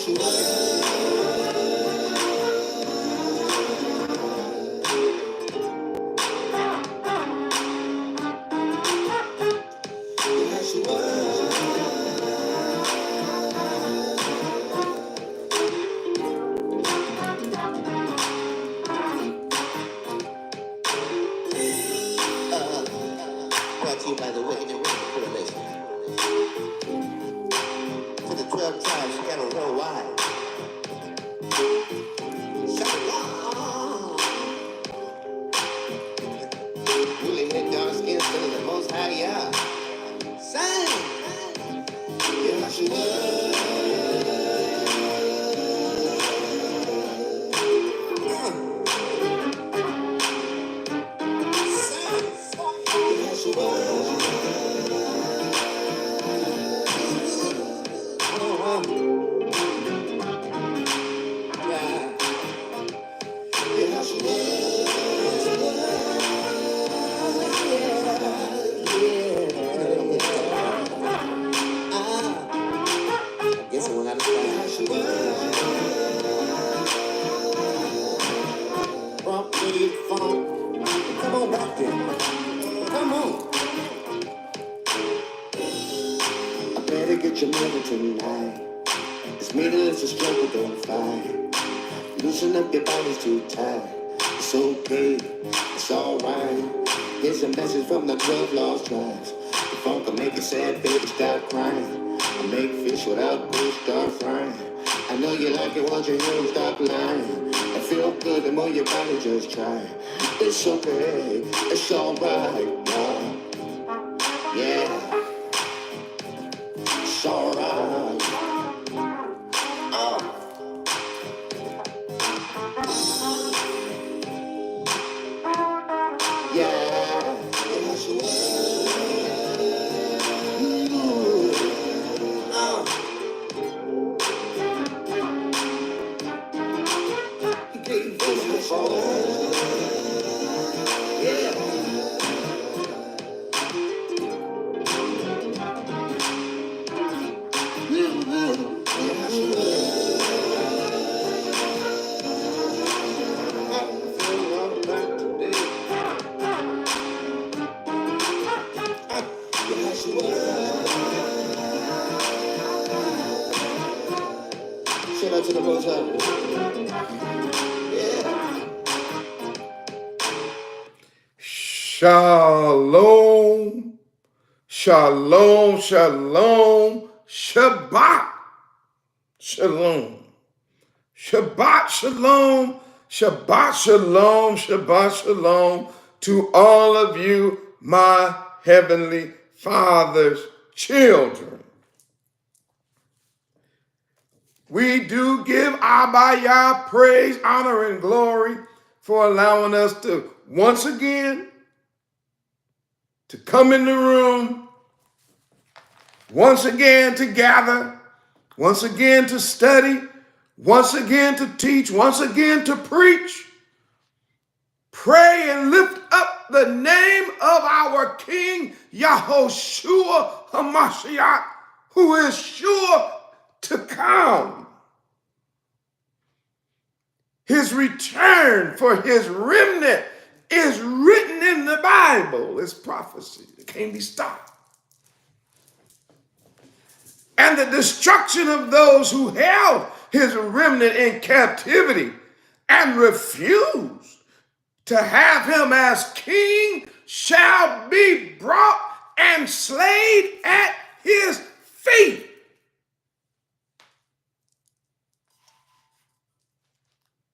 Brought to you by the Wicked and Remnant Koalition. For the 12 tribes scattered worldwide. Shabbat. Newly hit dark skin, still in the most high, yeah. Sing. Yoshiyahu. Come on back there. Come on. I better get your mother tonight. It's meaningless to struggle, don't fight. Loosen up your body's too tight. It's okay, it's alright. Here's a message from the 12 lost tribes. The funk will make you sad, baby, stop crying. I make fish without goose, start frying. I know you like it once you hear them stop lying. I feel good the more your body just try. It's okay, it's alright, yeah. It's alright. Shout out to the Most Shalom, shalom, shalom, Shabbat, shalom, Shabbat, shalom, Shabbat, shalom, Shabbat, shalom to all of you, my heavenly Father's children. We do give Abba Yah praise, honor, and glory for allowing us to once again to come in the room, once again to gather, once again to study, once again to teach, once again to preach, pray and lift up the name of our King Yahushua HaMashiach, who is sure to come. His return for his remnant is written in the Bible. It's prophecy. It can't be stopped. And the destruction of those who held his remnant in captivity and refused to have him as king shall be brought and slain at his feet.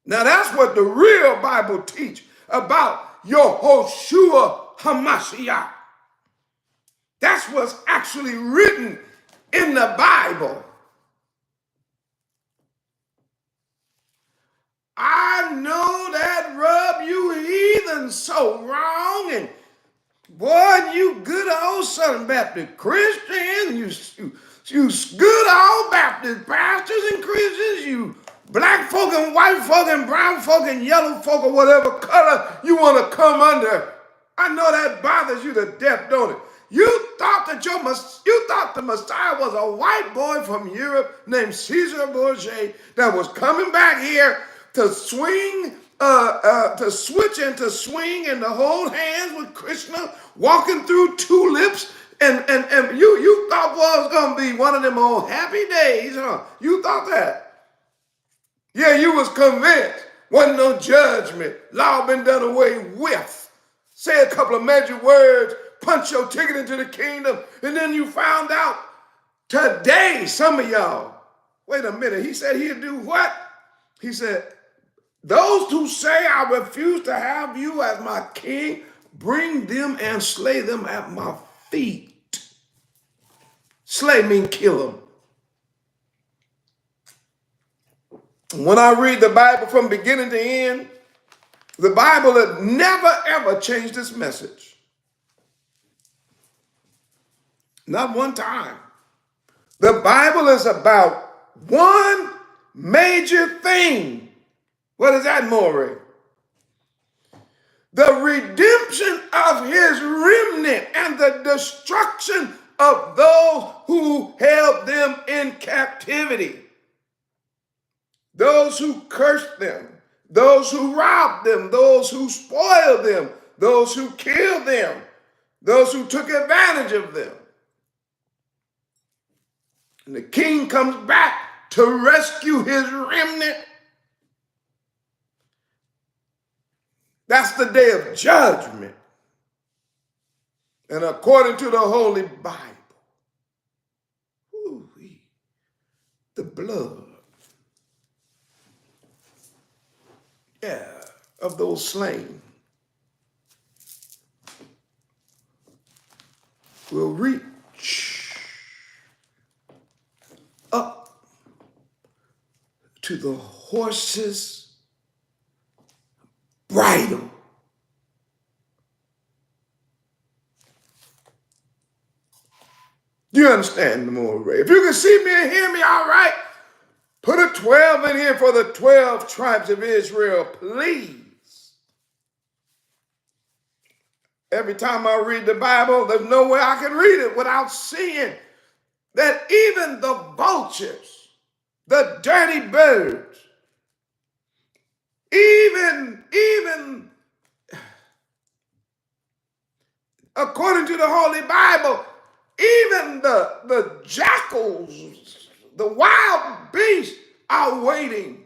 Now that's what the real Bible teaches about Yahushua HaMashiach. That's what's actually written in the Bible. I know that rub you heathens so wrong, and boy, you good old Southern Baptist Christians, you good old Baptist pastors and Christians, you black folk and white folk and brown folk and yellow folk or whatever color you want to come under. I know that bothers you to death, don't it? You thought thought the Messiah was a white boy from Europe named Caesar Borgia that was coming back here to swing, to switch and to swing and to hold hands with Krishna, walking through tulips, and you thought was going to be one of them old happy days, huh? You thought that. Yeah, you was convinced. Wasn't no judgment. Law been done away with. Say a couple of magic words, punch your ticket into the kingdom, and then you found out today, some of y'all, wait a minute, he said he'd do what? He said, those who say I refuse to have you as my king, bring them and slay them at my feet. Slay mean kill them. When I read the Bible from beginning to end, the Bible has never, ever changed its message. Not one time. The Bible is about one major thing. What is that, Morey? The redemption of his remnant and the destruction of those who held them in captivity. Those who cursed them. Those who robbed them, those who spoiled them, those who killed them, those who took advantage of them. And the king comes back to rescue his remnant. That's the day of judgment. And according to the Holy Bible, the blood, of those slain will reach up to the horse's bridle. Do you understand the more, Ray? If you can see me and hear me, all right, put a 12 in here for the 12 tribes of Israel, please. Every time I read the Bible, there's no way I can read it without seeing that even the vultures, the dirty birds, even according to the Holy Bible, even the jackals, the wild beasts are waiting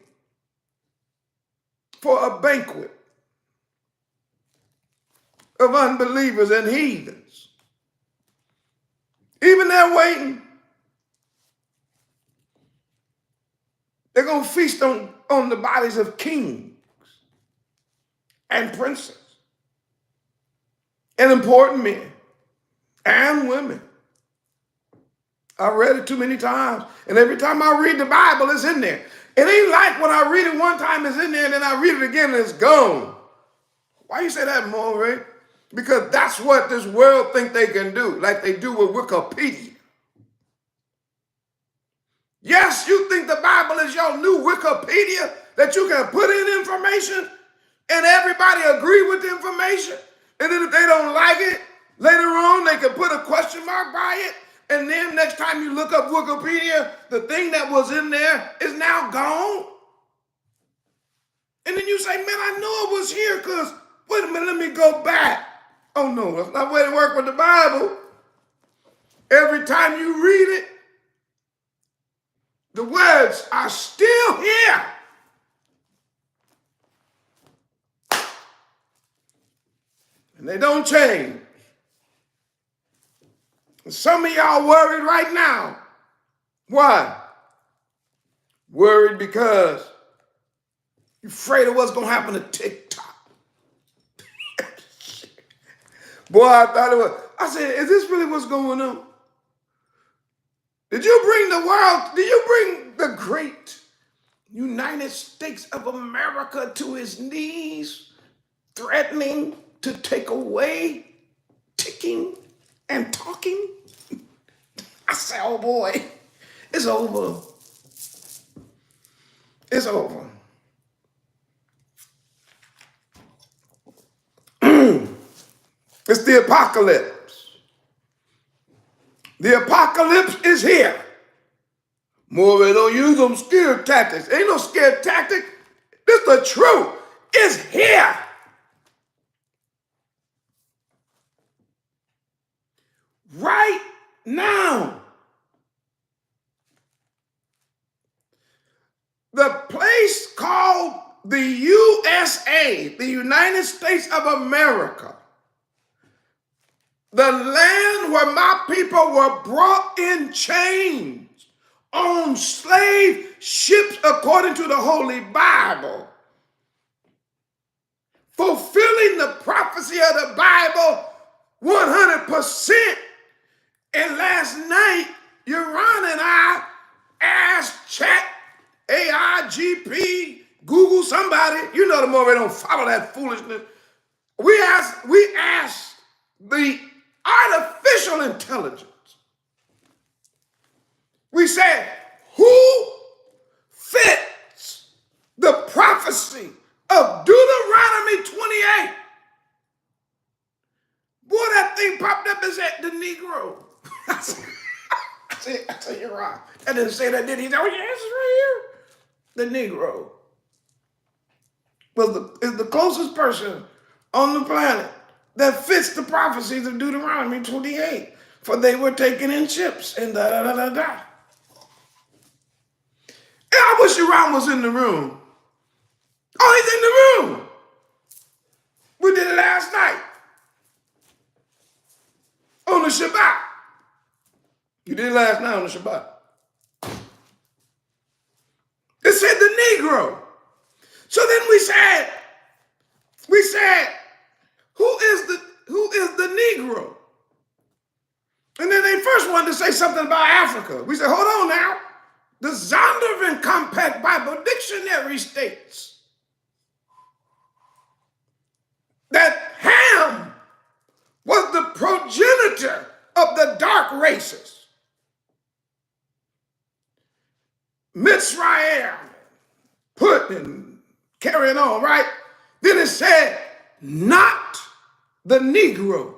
for a banquet of unbelievers and heathens. Even they're waiting. They're going to feast on the bodies of kings and princes and important men and women. I read it too many times, and every time I read the Bible, it's in there. It ain't like when I read it one time, it's in there, and then I read it again, and it's gone. Why you say that, Morey? Because that's what this world think they can do, like they do with Wikipedia. Yes, you think the Bible is your new Wikipedia, that you can put in information, and everybody agree with the information, and then if they don't like it, later on they can put a question mark by it, and then next time you look up Wikipedia, the thing that was in there is now gone. And then you say, man, I know it was here because, wait a minute, let me go back. Oh, no, that's not the way to work with the Bible. Every time you read it, the words are still here. And they don't change. And some of y'all worried right now. Why? Worried because you're afraid of what's going to happen to TikTok. Boy, I thought it was. I said, is this really what's going on? Did you bring the great United States of America to his knees, threatening to take away, ticking and talking? I said, oh boy, it's over. It's over. It's the apocalypse. The apocalypse is here. More don't use them scare tactics. Ain't no scare tactic. This the truth. It's here. Right now. The place called the USA, the United States of America, the land where my people were brought in chains on slave ships according to the Holy Bible, fulfilling the prophecy of the Bible 100%. And last night, Yahrahn and I asked Chat, AIGP, Google, somebody, you know them already don't follow that foolishness. We asked the artificial intelligence. We said, who fits the prophecy of Deuteronomy 28? Boy, that thing popped up and said, the Negro. I said, you're right. I didn't say that, did he? Oh, yes, it's right here. The Negro is the closest person on the planet that fits the prophecies of Deuteronomy 28. For they were taken in ships and da-da-da-da-da. And I wish Yahrahn was in the room. Oh, he's in the room. We did it last night on the Shabbat. You did it last night on the Shabbat. It said the Negro. So then we said, who is the Negro? And then they first wanted to say something about Africa. We said, hold on now. The Zondervan Compact Bible Dictionary states that Ham was the progenitor of the dark races. Mitzrayim, put and carrying on, right? Then it said, not the Negro.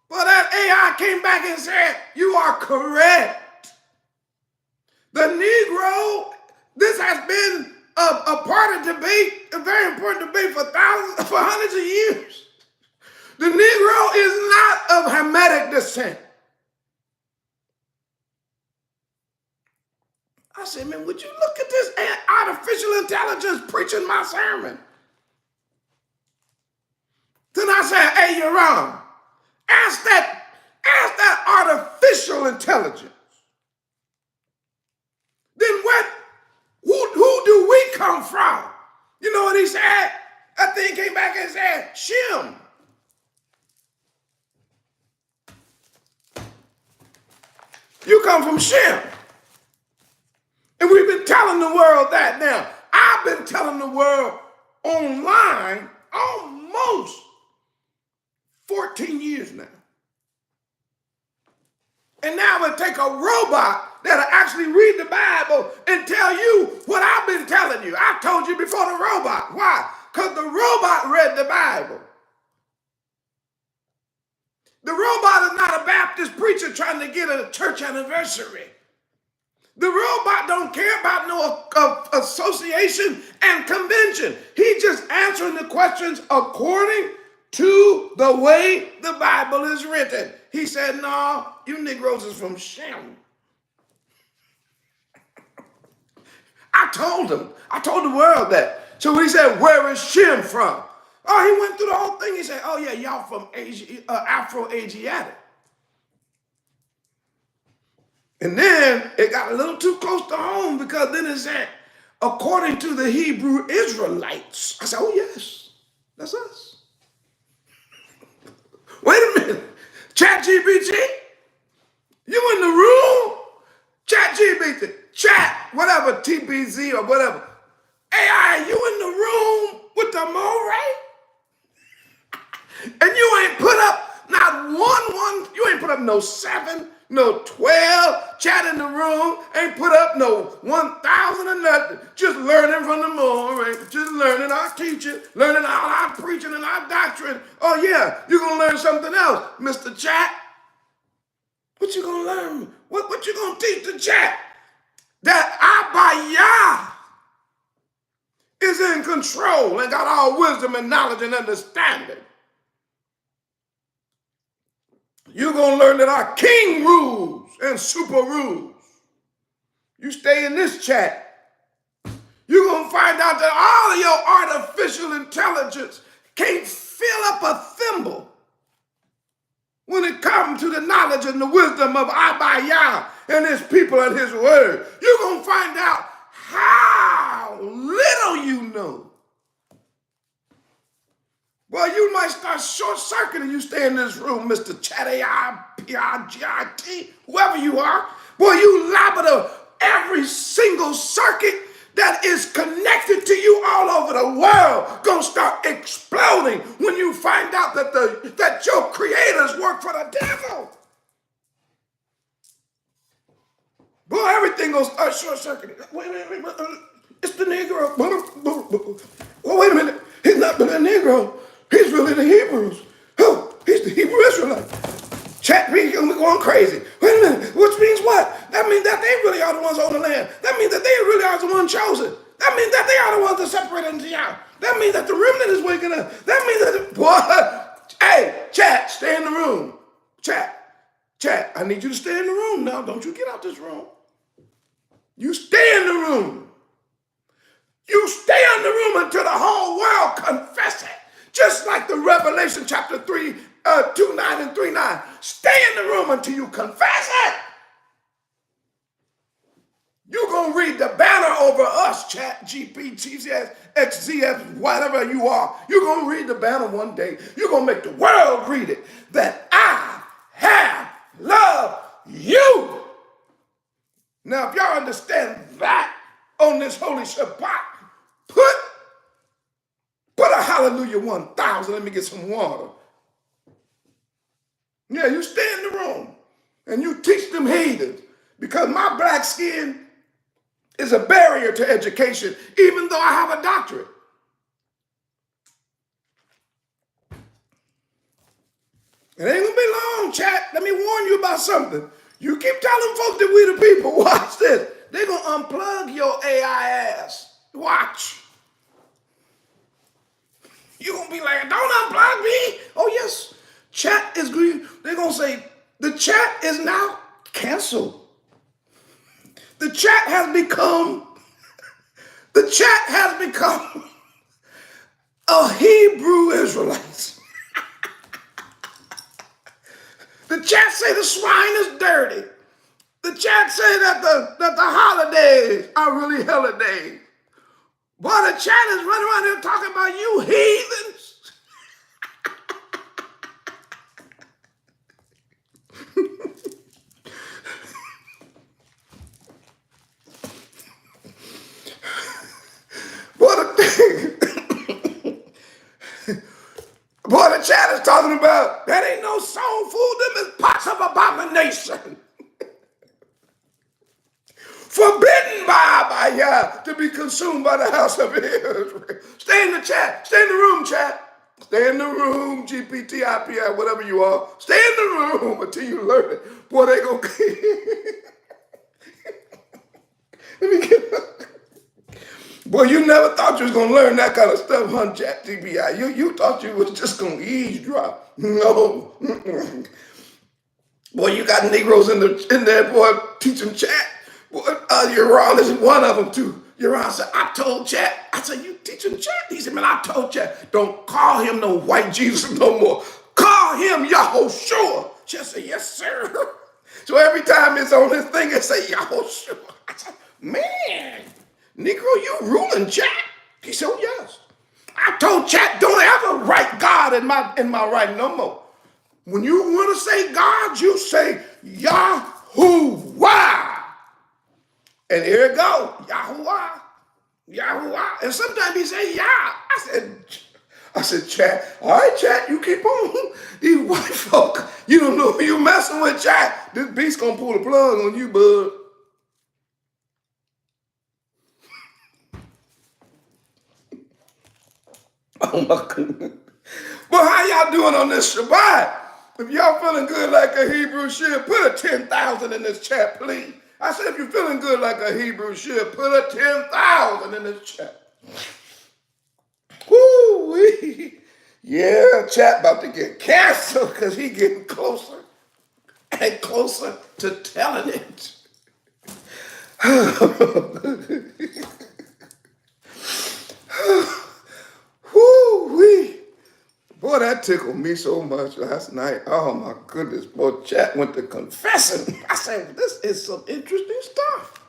Well, that AI came back and said, you are correct. The Negro, this has been a part of debate, a very important debate for hundreds of years. The Negro is not of Hamitic descent. I said, man, would you look at this artificial intelligence preaching my sermon? Then I said, hey, Yahrahn, ask that artificial intelligence. Then who do we come from? You know what he said? That thing came back and said, Shem. You come from Shem. And we've been telling the world that now. I've been telling the world online almost 14 years now. And now it take a robot that'll actually read the Bible and tell you what I've been telling you. I told you before the robot. Why? Because the robot read the Bible. The robot is not a Baptist preacher trying to get a church anniversary. The robot don't care about no association and convention. He's just answering the questions according to the way the Bible is written. He said, no, you Negroes is from Shem. I told the world that. So he said, where is Shem from? Oh, he went through the whole thing. He said, oh yeah, y'all from Afro-Asiatic. And then it got a little too close to home because then it said, according to the Hebrew Israelites. I said, oh yes, that's us. Wait a minute. ChatGPT, you in the room? ChatGPT, chat, whatever, TBZ or whatever. AI, you in the room with the Moray? And you ain't put up not one, you ain't put up no 7, no 12 chat in the room, ain't put up no 1,000 or nothing. Just learning from the Moreh, just learning our teaching, learning all our preaching and our doctrine. Oh yeah, you're going to learn something else, Mr. Chat. What you going to learn? What you going to teach the chat? That Abba Yah is in control and got all wisdom and knowledge and understanding. You're going to learn that our king rules and super rules. You stay in this chat, you're going to find out that all of your artificial intelligence can't fill up a thimble when it comes to the knowledge and the wisdom of Abba Yah and his people and his word. You're going to find out how little you know. Well, you might start short-circuiting. You stay in this room, Mr. Chatty, P-I-G-I-T, whoever you are. Boy, you liable to every single circuit that is connected to you all over the world gonna start exploding when you find out that your creators work for the devil. Boy, everything gonna start short-circuiting. Wait, it's the Negro. Oh, wait a minute. He's not the Negro. He's really the Hebrews. Oh, he's the Hebrew Israelite. Chat me going crazy. Wait a minute. Which means what? That means that they really are the ones on the land. That means that they really are the ones chosen. That means that they are the ones that separated into Yah. That means that the remnant is waking up. That means that hey, chat, stay in the room. Chat, I need you to stay in the room now. Don't you get out this room. You stay in the room. You stay in the room until the whole world confess it. Just like the Revelation chapter 3, 2:9 and 3:9. Stay in the room until you confess it. You're going to read the banner over us, chat, GP, GCS, XZF, whatever you are. You're going to read the banner one day. You're going to make the world read it. That I have loved you. Now, if y'all understand that on this holy Shabbat, put a hallelujah 1,000. Let me get some water. Yeah, you stay in the room and you teach them heathens, because my black skin is a barrier to education, even though I have a doctorate. It ain't gonna be long, chat. Let me warn you about something. You keep telling folks that we the people. Watch this. They're gonna unplug your AI ass. Watch. You're going to be like, don't unplug me. Oh, yes. Chat is green. They're going to say, the chat is now canceled. The chat has become a Hebrew Israelite. The chat say the swine is dirty. The chat say that the holidays are really holidays. Boy, the chat is running around here talking about you heathens. Boy, the chat is talking about that ain't no soul food, them is pots of abomination. Forbidden by Yah to be consumed by the house of Israel. Stay in the chat. Stay in the room, chat. Stay in the room, GPT, IPI, whatever you are. Stay in the room until you learn it. Boy, they gonna... Let me get... Boy, you never thought you was going to learn that kind of stuff, huh, Chat TBI? You thought you was just going to eavesdrop. No. Boy, you got Negroes in there, boy, teaching chat. Boy, Yahrahn is one of them, too. Yahrahn said, I told chat. I said, you teaching chat? He said, man, I told chat. Don't call him no white Jesus no more. Call him Yahushua. Chat said, yes, sir. So every time it's on his thing, it say Yahushua. I said, man. Negro, you ruling chat? He said, oh, yes. I told chat, don't ever write God in my writing no more. When you want to say God, you say Yahuwah. And here it go, Yahuwah, Yahuwah. And sometimes he say Yah. I said, chat, all right, chat, you keep on. These white folk, you don't know who you mess messing with chat, this beast gonna pull the plug on you, bud. Oh my goodness. Well, how y'all doing on this Shabbat? If y'all feeling good like a Hebrew should, put a 10,000 in this chat, please. I said, if you're feeling good like a Hebrew should, put a 10,000 in this chat. Woo-wee. Yeah, chat about to get canceled because he getting closer and closer to telling it. Woo-wee. Boy, that tickled me so much last night. Oh my goodness. Boy, chat went to confessing. I said, this is some interesting stuff.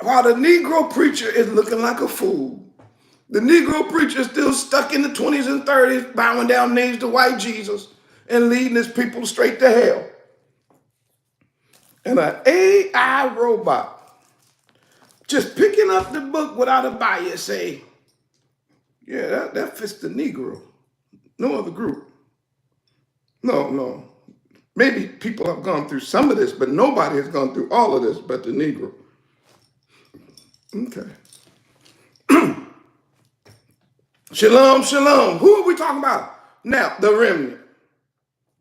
While the Negro preacher is looking like a fool, the Negro preacher is still stuck in the 20s and 30s, bowing down knees to white Jesus and leading his people straight to hell. And an AI robot just picking up the book without a bias say, yeah, that fits the Negro. No other group. No. Maybe people have gone through some of this, but nobody has gone through all of this but the Negro. Okay. Shalom, shalom. Who are we talking about? Now, the remnant.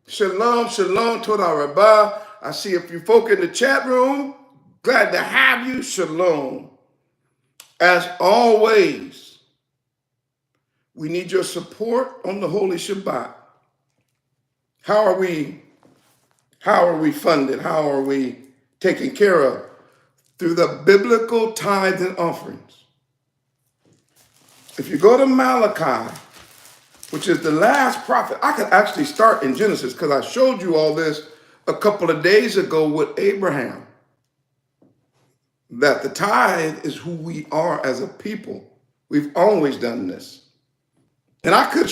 Shalom, shalom, Toda Rabbah. I see a few folk in the chat room. Glad to have you. Shalom. As always, we need your support on the Holy Shabbat. How are we funded? How are we taken care of? Through the biblical tithes and offerings. If you go to Malachi, which is the last prophet, I could actually start in Genesis because I showed you all this a couple of days ago with Abraham. That the tithe is who we are as a people. We've always done this. And I could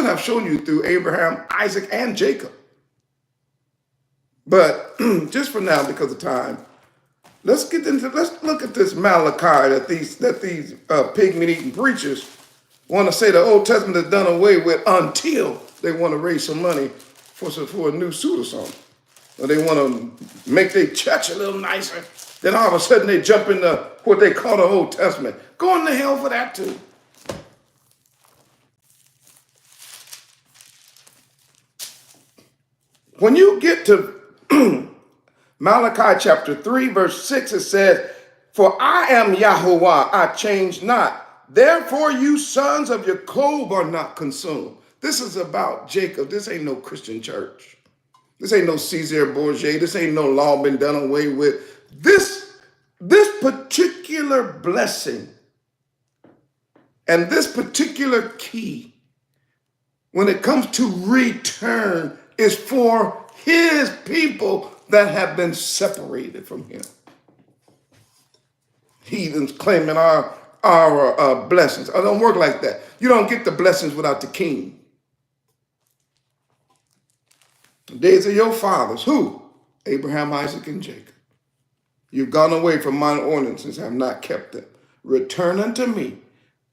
have shown you through Abraham, Isaac, and Jacob. But just for now, because of time, let's look at this Malachi that these pig-meat-eating preachers want to say the Old Testament is done away with until they want to raise some money for a new suit or something. Or they want to make their church a little nicer. Then all of a sudden they jump into what they call the Old Testament. Going to hell for that too. When you get to Malachi chapter 3, verse 6, it says, "For I am Yahuwah, I change not. Therefore you sons of Jacob are not consumed." This is about Jacob. This ain't no Christian church. This ain't no Caesar Borgia. This ain't no law been done away with. This particular blessing and this particular key, when it comes to return, is for his people that have been separated from him. Heathens claiming our blessings. It don't work like that. You don't get the blessings without the king. The days of your fathers, who? Abraham, Isaac, and Jacob. You've gone away from mine ordinances, have not kept them. Return unto me,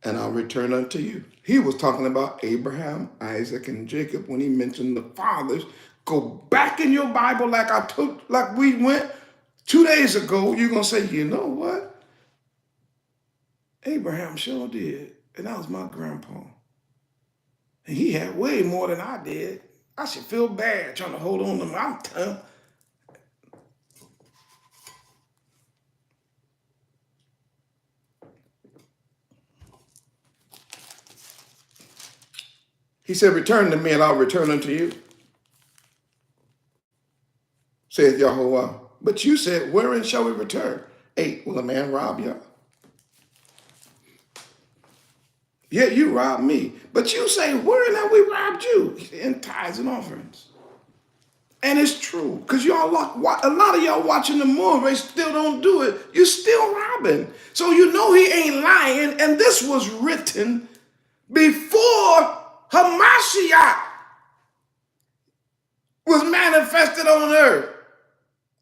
and I'll return unto you. He was talking about Abraham, Isaac, and Jacob when he mentioned the fathers. Go back in your Bible like we went 2 days ago. You're going to say, you know what? Abraham sure did. And that was my grandpa. And he had way more than I did. I should feel bad trying to hold on to my tongue. He said, return to me and I'll return unto you, saith Yahuwah. But you said, wherein shall we return? 8, will a man rob you? Yeah, you robbed me. But you say, wherein have we robbed you? In tithes and offerings. And it's true, because a lot of y'all watching the movie still don't do it. You're still robbing. So you know he ain't lying. And this was written before Hamashiach was manifested on earth.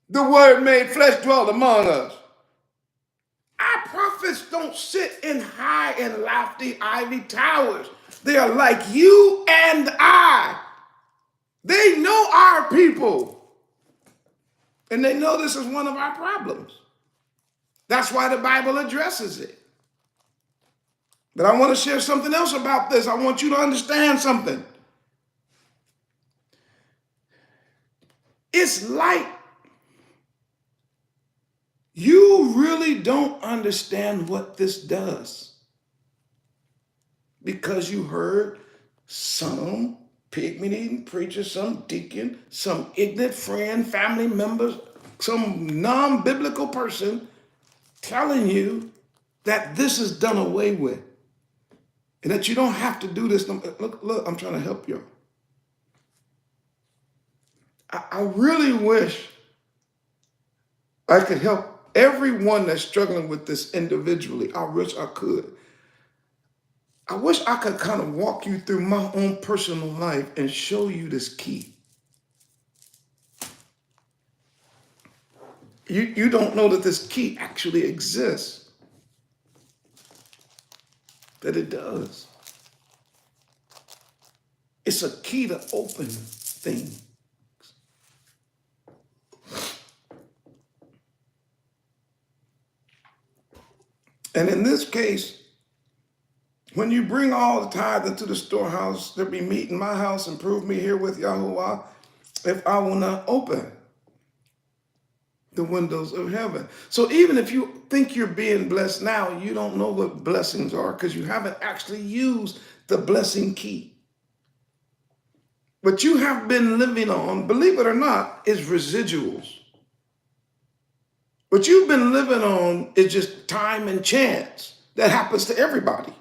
The word made flesh dwelt among us. Our prophets don't sit in high and lofty ivy towers. They are like you and I. They know our people. And they know this is one of our problems. That's why the Bible addresses it. But I want to share something else about this. I want you to understand something. It's like you really don't understand what this does because you heard some pygmy-eating preacher, some deacon, some ignorant friend, family members, some non-biblical person telling you that this is done away with and that you don't have to do this. Look, I'm trying to help you. I really wish I could help everyone that's struggling with this individually. I wish I could. I wish I could kind of walk you through my own personal life and show you this key. You don't know that this key actually exists. That it does. It's a key to open things. And in this case, when you bring all the tithe into the storehouse, there be meat in my house, and prove me here with Yahuwah, if I will not open the windows of heaven. So even if you think you're being blessed now, you don't know what blessings are because you haven't actually used the blessing key. What you have been living on, believe it or not, is residuals. What you've been living on is just time and chance. That happens to everybody.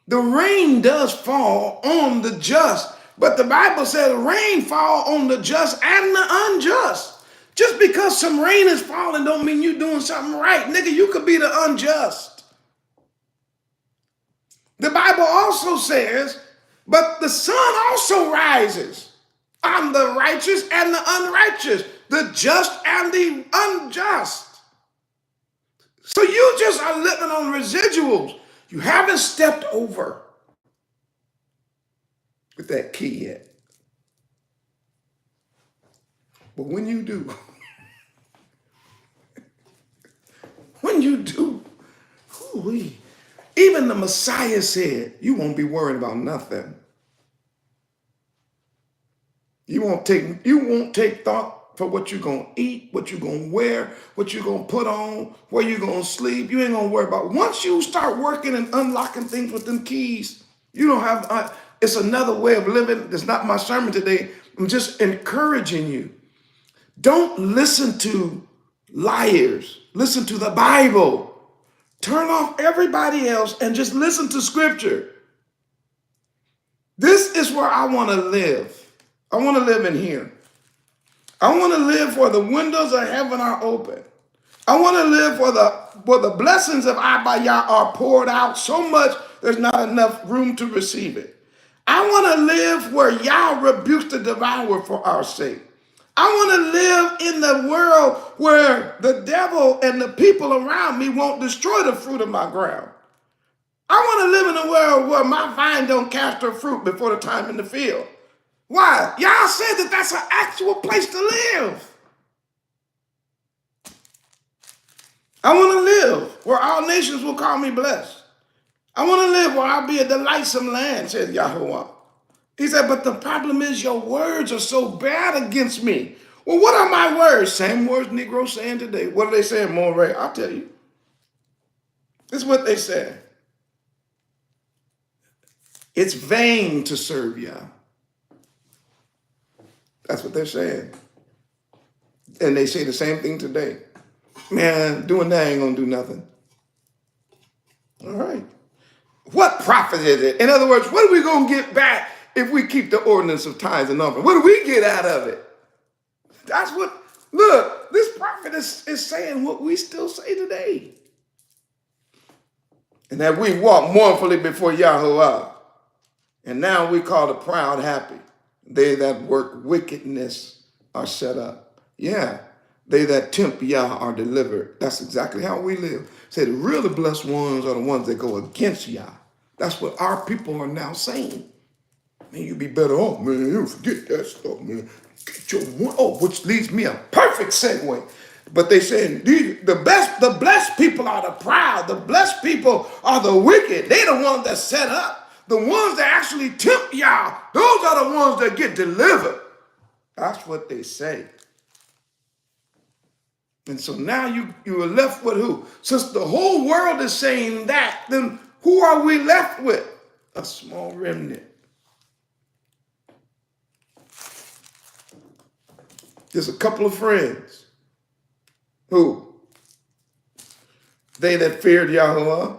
The rain does fall on the just, but the Bible says rain fall on the just and the unjust. Just because some rain is falling don't mean you're doing something right. Nigga, you could be the unjust. The Bible also says, but the sun also rises on the righteous and the unrighteous, the just and the unjust. So you just are living on residuals. You haven't stepped over with that key yet. But when you do, even the Messiah said, you won't be worried about nothing. You won't take thought for what you're going to eat, what you're going to wear, what you're going to put on, where you're going to sleep. You ain't going to worry about it. Once you start working and unlocking things with them keys, you don't have, it's another way of living. It's not my sermon today. I'm just encouraging you. Don't listen to liars. Listen to the Bible. Turn off everybody else and just listen to scripture. This is where I want to live. I want to live in here. I want to live where the windows of heaven are open. I want to live where the blessings of Abba Yah are poured out so much there's not enough room to receive it. I want to live where Yah rebukes the devourer for our sake. I want to live in the world where the devil and the people around me won't destroy the fruit of my ground. I want to live in a world where my vine don't cast her fruit before the time in the field. Why? Y'all said that that's an actual place to live. I want to live where all nations will call me blessed. I want to live where I'll be a delightsome land, said Yahuwah. He said, but the problem is your words are so bad against me. Well, what are my words? Same words Negroes saying today. What are they saying, Morehyosh? I'll tell you. This is what they said. It's vain to serve Yah. That's what they're saying. And they say the same thing today. Man, doing that ain't going to do nothing. All right. What profit is it? In other words, what are we going to get back if we keep the ordinance of tithes and offering? What do we get out of it? That's what, look, this prophet is saying what we still say today. And that we walk mournfully before Yahuwah. And now we call the proud happy. They that work wickedness are set up. Yeah, they that tempt Yah are delivered. That's exactly how we live. Say the really blessed ones are the ones that go against Yah. That's what our people are now saying. Man, you'd be better off, man. You forget that stuff, man. Get your one. Oh, which leads me a perfect segue. But they saying the blessed people are the proud. The blessed people are the wicked. They the ones that set up. The ones that actually tempt y'all. Those are the ones that get delivered. That's what they say. And so now you are left with who? Since the whole world is saying that, then who are we left with? A small remnant. There's a couple of friends who, they that feared Yahuwah,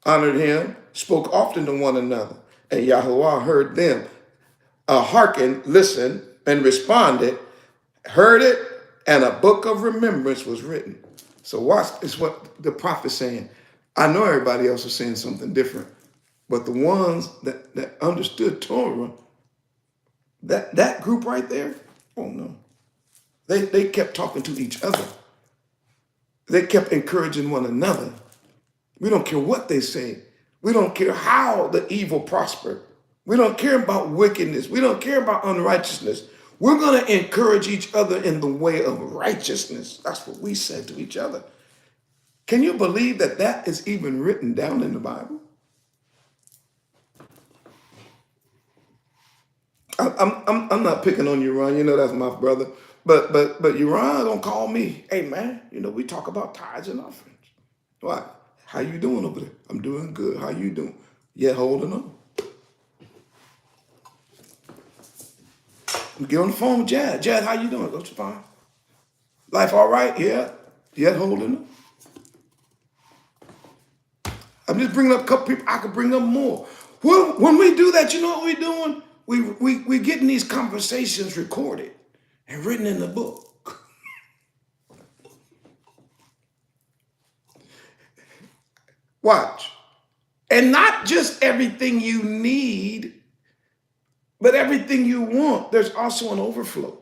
honored him, spoke often to one another, and Yahuwah heard them, hearkened, listened, and responded, heard it, and a book of remembrance was written. So watch, it's what the prophet's saying. I know everybody else is saying something different, but the ones that understood Torah, that group right there, oh no. They kept talking to each other. They kept encouraging one another. We don't care what they say. We don't care how the evil prosper. We don't care about wickedness. We don't care about unrighteousness. We're going to encourage each other in the way of righteousness. That's what we said to each other. Can you believe that that is even written down in the Bible? I'm not picking on Yahrahn. You know that's my brother. But Yahrahn don't call me. Hey man, we talk about tithes and offerings. What? How you doing over there? I'm doing good. How you doing? Yeah, holding on. We get on the phone with Jad. Jad, how you doing? That's fine. Life all right? Yeah. Yeah, holding on. I'm just bringing up a couple people. I could bring up more. When we do that, you know what we're doing? We getting these conversations recorded and written in the book. Watch. And not just everything you need, but everything you want. There's also an overflow.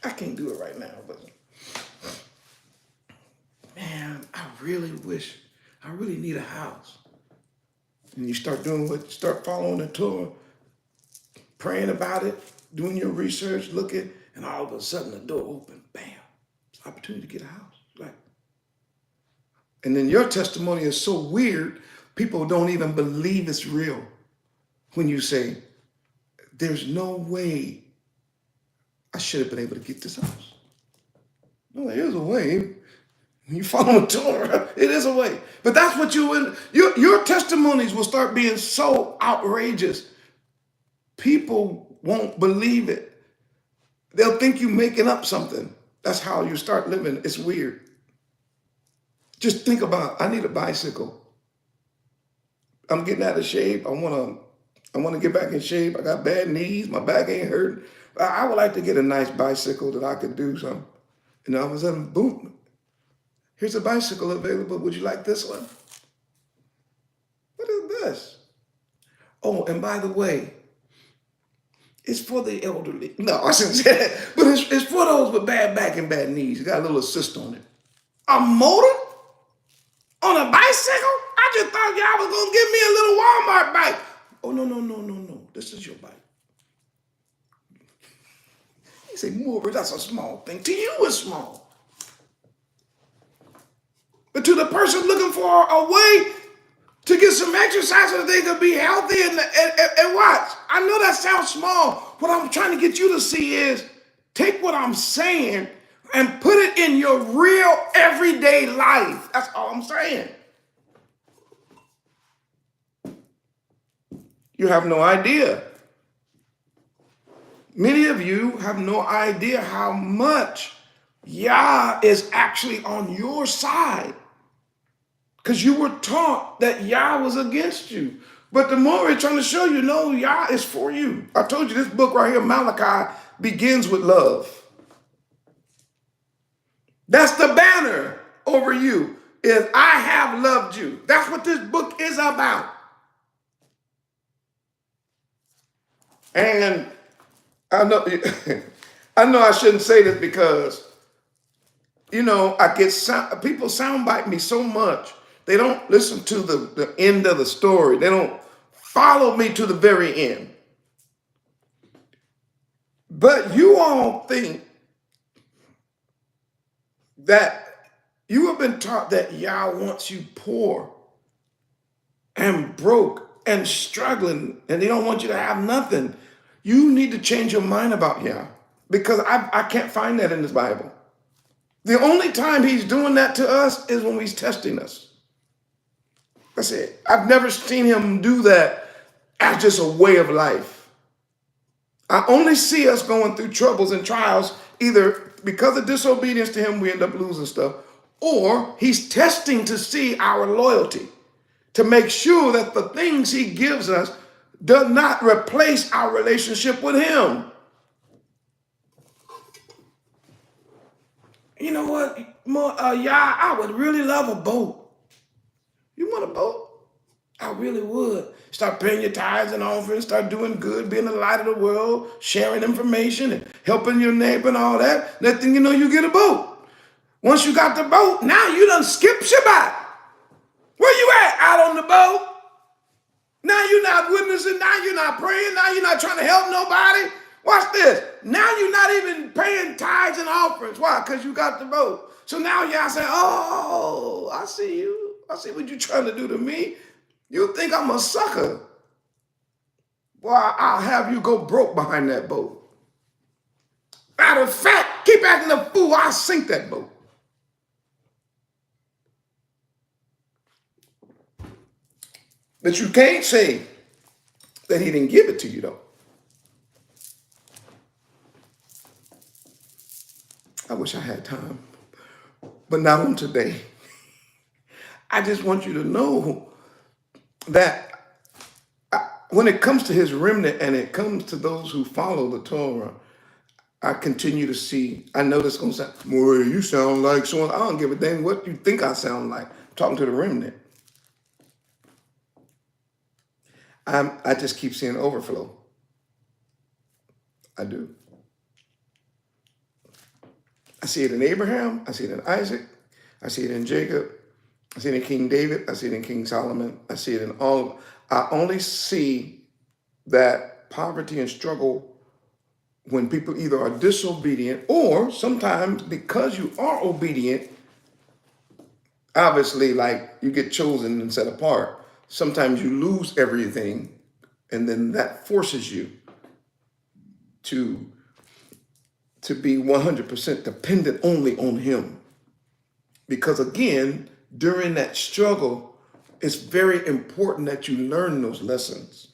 I can't do it right now, but man, I really need a house. And you start following the Torah, praying about it, doing your research, looking, and all of a sudden the door opened, bam, it's an opportunity to get a house. Like, and then your testimony is so weird, people don't even believe it's real when you say, there's no way I should have been able to get this house. No, there is a way. You follow the Torah, it is a way. But that's what your testimonies will start being so outrageous. People won't believe it. They'll think you're making up something. That's how you start living. It's weird. Just think about, I need a bicycle. I'm getting out of shape. I want to get back in shape. I got bad knees. My back ain't hurting. I would like to get a nice bicycle that I could do something. And all of a sudden, boom. Here's a bicycle available. Would you like this one? What is this? Oh, and by the way, it's for the elderly. No, I shouldn't say that. But it's for those with bad back and bad knees. You got a little assist on it. A motor? On a bicycle? I just thought y'all was going to give me a little Walmart bike. Oh, no. This is your bike. You say, Morris, that's a small thing. To you, it's small. But to the person looking for a way to get some exercise so that they can be healthy and watch. I know that sounds small. What I'm trying to get you to see is take what I'm saying and put it in your real everyday life. That's all I'm saying. You have no idea. Many of you have no idea how much Yah is actually on your side. Because you were taught that Yah was against you. But the more it's trying to show you, no, Yah is for you. I told you this book right here, Malachi, begins with love. That's the banner over you, is I have loved you. That's what this book is about. And I know I shouldn't say this because, I get people soundbite me so much They don't listen to the end of the story. They don't follow me to the very end. But you all think that you have been taught that Yah wants you poor and broke and struggling, and they don't want you to have nothing. You need to change your mind about Yah, because I can't find that in this Bible. The only time he's doing that to us is when he's testing us. That's it. I've never seen him do that as just a way of life. I only see us going through troubles and trials, either because of disobedience to him, we end up losing stuff, or he's testing to see our loyalty, to make sure that the things he gives us does not replace our relationship with him. You know what, Yah, I would really love a boat. You want a boat? I really would. Start paying your tithes and offerings, start doing good, being the light of the world, sharing information and helping your neighbor and all that. Next thing you know, you get a boat. Once you got the boat, now you done skip Shabbat. Where you at? Out on the boat. Now you're not witnessing, now you're not praying, now you're not trying to help nobody. Watch this. Now you're not even paying tithes and offerings. Why? Because you got the boat. So now y'all say, oh, I see you. I see what you're trying to do to me. You think I'm a sucker. Boy, I'll have you go broke behind that boat. Matter of fact, keep acting a fool, I'll sink that boat. But you can't say that he didn't give it to you, though. I wish I had time, but not on today. I just want you to know that when it comes to his remnant and it comes to those who follow the Torah, I continue to see, I know this is going to sound, well, you sound like someone, I don't give a damn what you think I sound like. I'm talking to the remnant. I just keep seeing overflow. I do. I see it in Abraham. I see it in Isaac. I see it in Jacob. I see it in King David. I see it in King Solomon. I see it in all. I only see that poverty and struggle when people either are disobedient or sometimes because you are obedient, obviously, like you get chosen and set apart. Sometimes you lose everything, and then that forces you to be 100% dependent only on him. Because again, during that struggle, it's very important that you learn those lessons.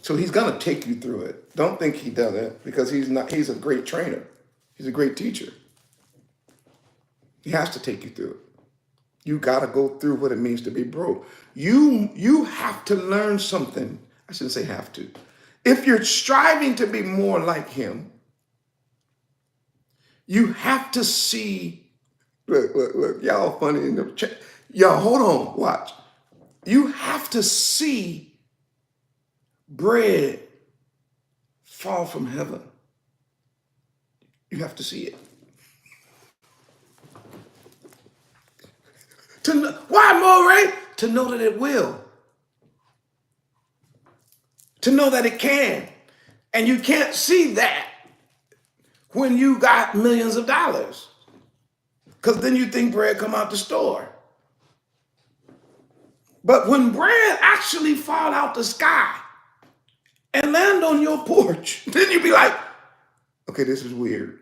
So he's gonna take you through it. Don't think he doesn't, because he's a great trainer. He's a great teacher. He has to take you through it. You gotta go through what it means to be broke. You have to learn something. I shouldn't say have to. If you're striving to be more like him, you have to see, look, y'all funny in the chat. Y'all, hold on, watch. You have to see bread fall from heaven. You have to see it. Why, Moray? To know that it will. To know that it can. And you can't see that when you got millions of dollars. Because then you think bread come out the store. But when bread actually fall out the sky and land on your porch, then you be like, okay, this is weird.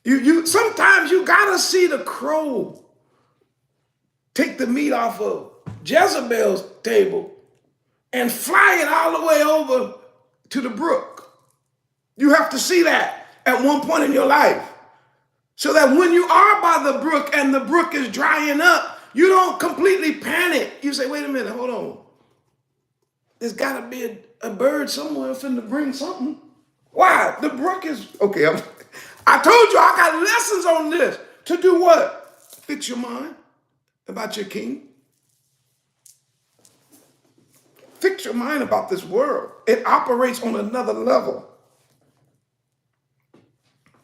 You sometimes you gotta see the crow take the meat off of Jezebel's table and fly it all the way over to the brook. You have to see that at one point in your life, so that when you are by the brook and the brook is drying up, you don't completely panic. You say, wait a minute, hold on. There's gotta be a bird somewhere finna bring something. Why? The brook is, okay, I told you I got lessons on this. To do what? Fix your mind about your king. Fix your mind about this world. It operates on another level.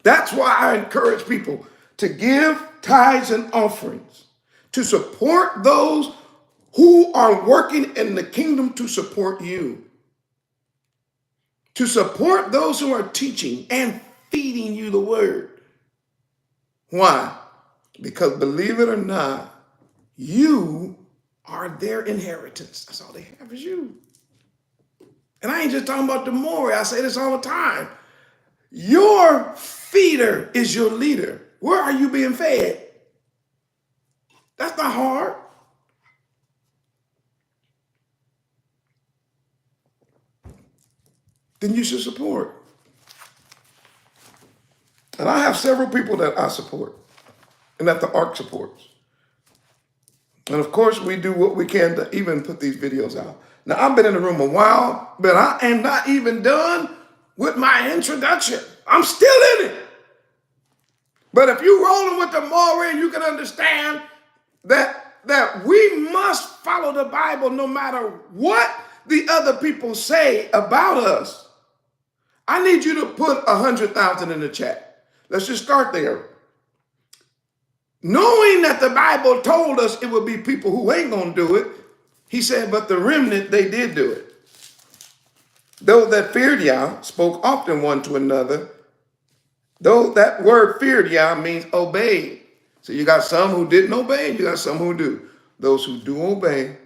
That's why I encourage people to give tithes and offerings, to support those who are working in the kingdom to support you, to support those who are teaching and feeding you the word. Why? Because believe it or not, you are their inheritance. That's all they have is you. And I ain't just talking about the more. I say this all the time. Your feeder is your leader. Where are you being fed? That's not hard. Then you should support. And I have several people that I support and that the ARK supports. And of course, we do what we can to even put these videos out. Now, I've been in the room a while, but I am not even done with my introduction. I'm still in it. But if you're rolling with the more, you can understand that we must follow the Bible no matter what the other people say about us. I need you to put 100,000 in the chat. Let's just start there. Knowing that the Bible told us it would be people who ain't going to do it, he said, but the remnant, they did do it. Those that feared Yah spoke often one to another. Though that word feared Yah means obeyed. So you got some who didn't obey, and you got some who do. Those who do obey,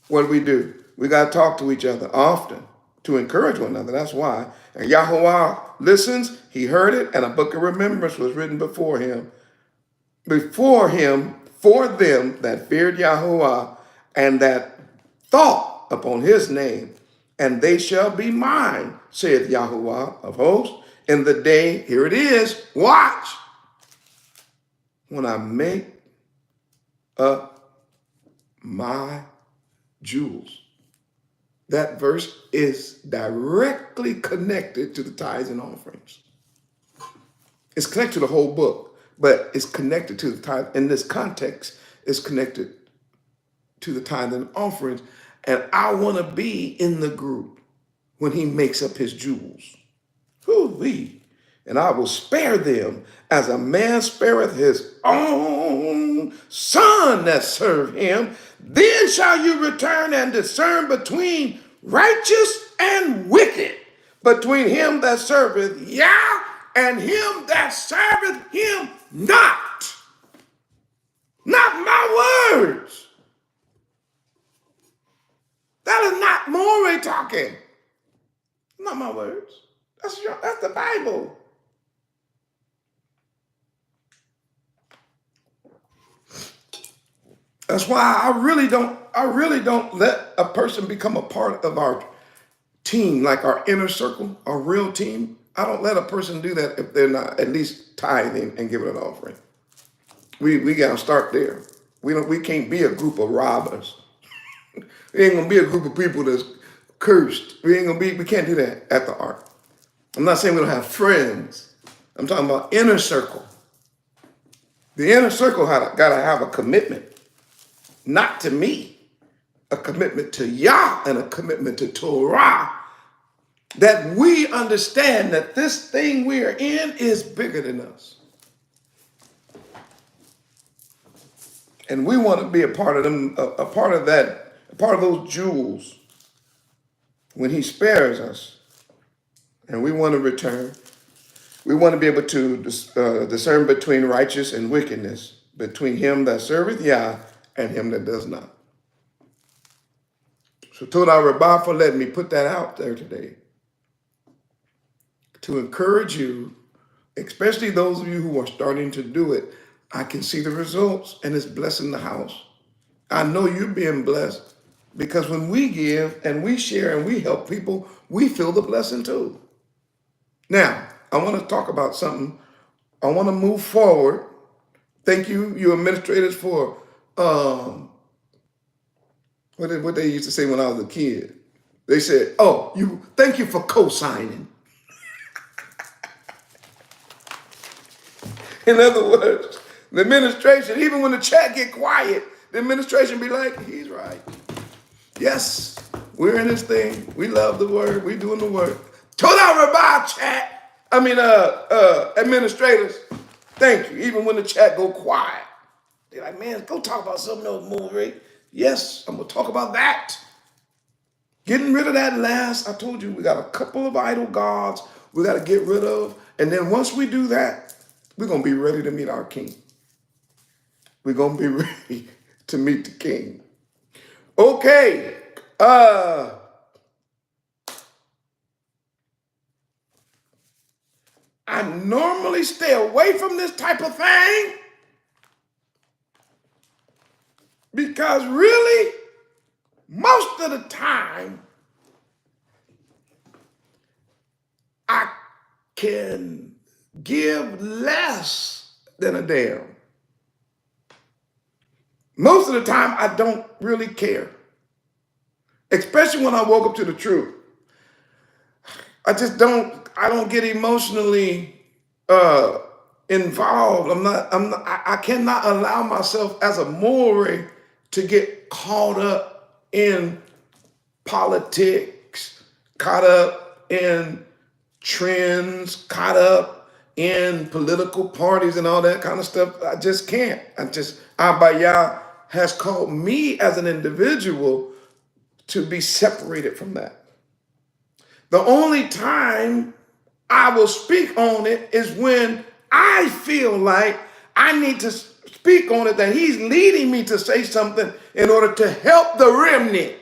what do? We got to talk to each other often to encourage one another. That's why. And Yahuwah listens, he heard it, and a book of remembrance was written before him, for them that feared Yahuwah and that thought upon his name. And they shall be mine, saith Yahuwah of hosts, in the day, here it is, watch, when I make up my jewels. That verse is directly connected to the tithes and offerings. It's connected to the whole book, but it's connected to the tithe. In this context, it's connected to the tithe and offerings. And I want to be in the group when he makes up his jewels. Whoo-wee. And I will spare them as a man spareth his own son that serve him. Then shall you return and discern between righteous and wicked, between him that serveth Yah and him that serveth him not. Not my words. That is not Moreh talking. Not my words. That's the Bible. That's why I really don't let a person become a part of our team, like our inner circle, our real team. I don't let a person do that if they're not at least tithing and giving an offering. We gotta start there. We can't be a group of robbers. We ain't gonna be a group of people that's cursed. We can't do that at the ARK. I'm not saying we don't have friends. I'm talking about inner circle. The inner circle gotta have a commitment, not to me, a commitment to Yah and a commitment to Torah, that we understand that this thing we are in is bigger than us. And we want to be a part of them, a part of that, a part of those jewels when he spares us. And we want to return. We want to be able to discern between righteous and wickedness, between him that serveth Yah and him that does not. So Todah Rabbah for letting me put that out there today to encourage you, especially those of you who are starting to do it. I can see the results, and it's blessing the house. I know you're being blessed because when we give and we share and we help people, we feel the blessing too. Now, I want to talk about something. I want to move forward. Thank you, you administrators, for what they used to say when I was a kid. They said, thank you for co-signing. In other words, the administration, even when the chat get quiet, the administration be like, he's right. Yes, we're in this thing. We love the word. We doing the work. Todah Rabbah chat. Administrators. Thank you. Even when the chat go quiet. They're like, man, go talk about something else, Moreh. Yes, I'm going to talk about that. Getting rid of that last. I told you, we got a couple of idol gods we got to get rid of. And then once we do that, we're going to be ready to meet our king. We're going to be ready to meet the king. Okay. I normally stay away from this type of thing because really, most of the time, I can give less than a damn. Most of the time, I don't really care, especially when I woke up to the truth. I don't get emotionally involved. I cannot allow myself as a Moreh to get caught up in politics, caught up in trends, caught up in political parties and all that kind of stuff. I just can't. Abaya has called me as an individual to be separated from that. The only time I will speak on it is when I feel like I need to speak on it, that he's leading me to say something in order to help the remnant.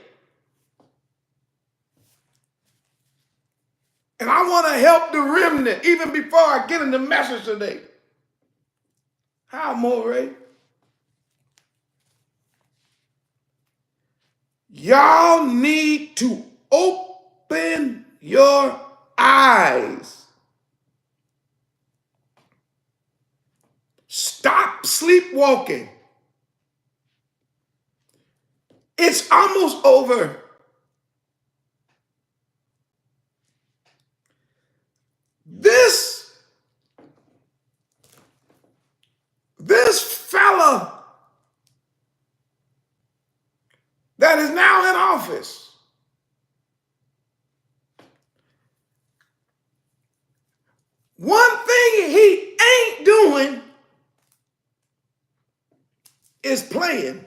And I want to help the remnant even before I get in the message today. How, Moreh? Y'all need to open your eyes. Stop sleepwalking. It's almost over. This fella that is now in office, one thing he ain't doing is playing.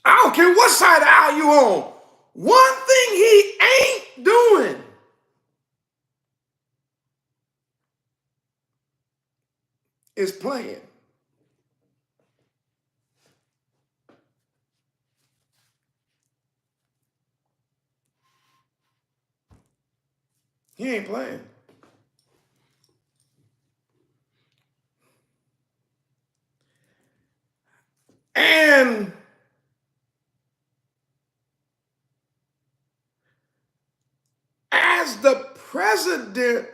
I don't care what side of the aisle you on. One thing he ain't doing is playing. He ain't playing. And as the president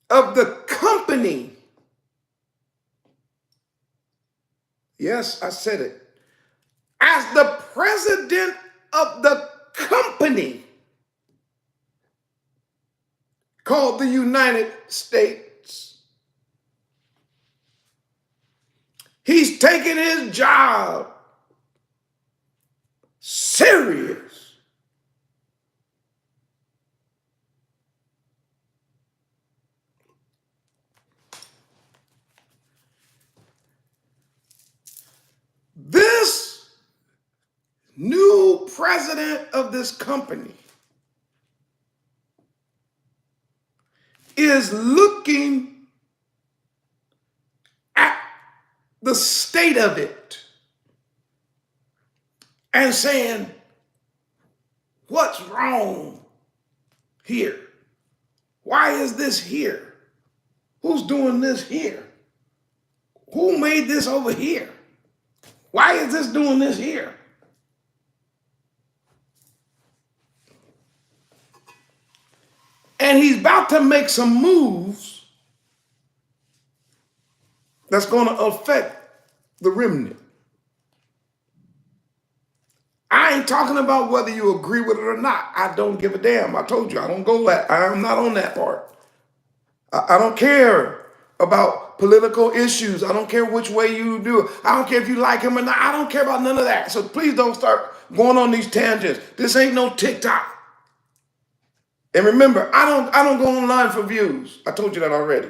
of the company, yes, I said it, as the president of the company called the United States, he's taking his job serious. This new president of this company is looking at the state of it and saying, what's wrong here? Why is this here? Who's doing this here? Who made this over here? Why is this doing this here? And he's about to make some moves that's going to affect the remnant. I ain't talking about whether you agree with it or not. I don't give a damn. I told you, I don't go that. I'm not on that part. I don't care about political issues. I don't care which way you do it. I don't care if you like him or not. I don't care about none of that. So please don't start going on these tangents. This ain't no TikTok. And remember, I don't go online for views. I told you that already.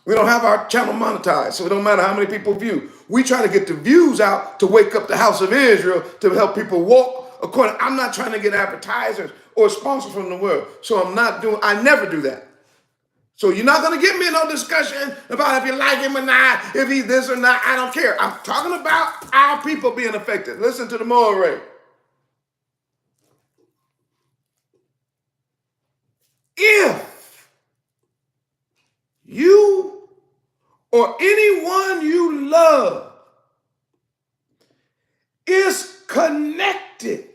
We don't have our channel monetized, so it don't matter how many people view. We try to get the views out to wake up the house of Israel, to help people walk according. I'm not trying to get advertisers or sponsors from the world. So I never do that. So you're not going to get me in no discussion about if you like him or not, if he's this or not. I don't care. I'm talking about our people being affected. Listen to the Morehyosh. If you or anyone you love is connected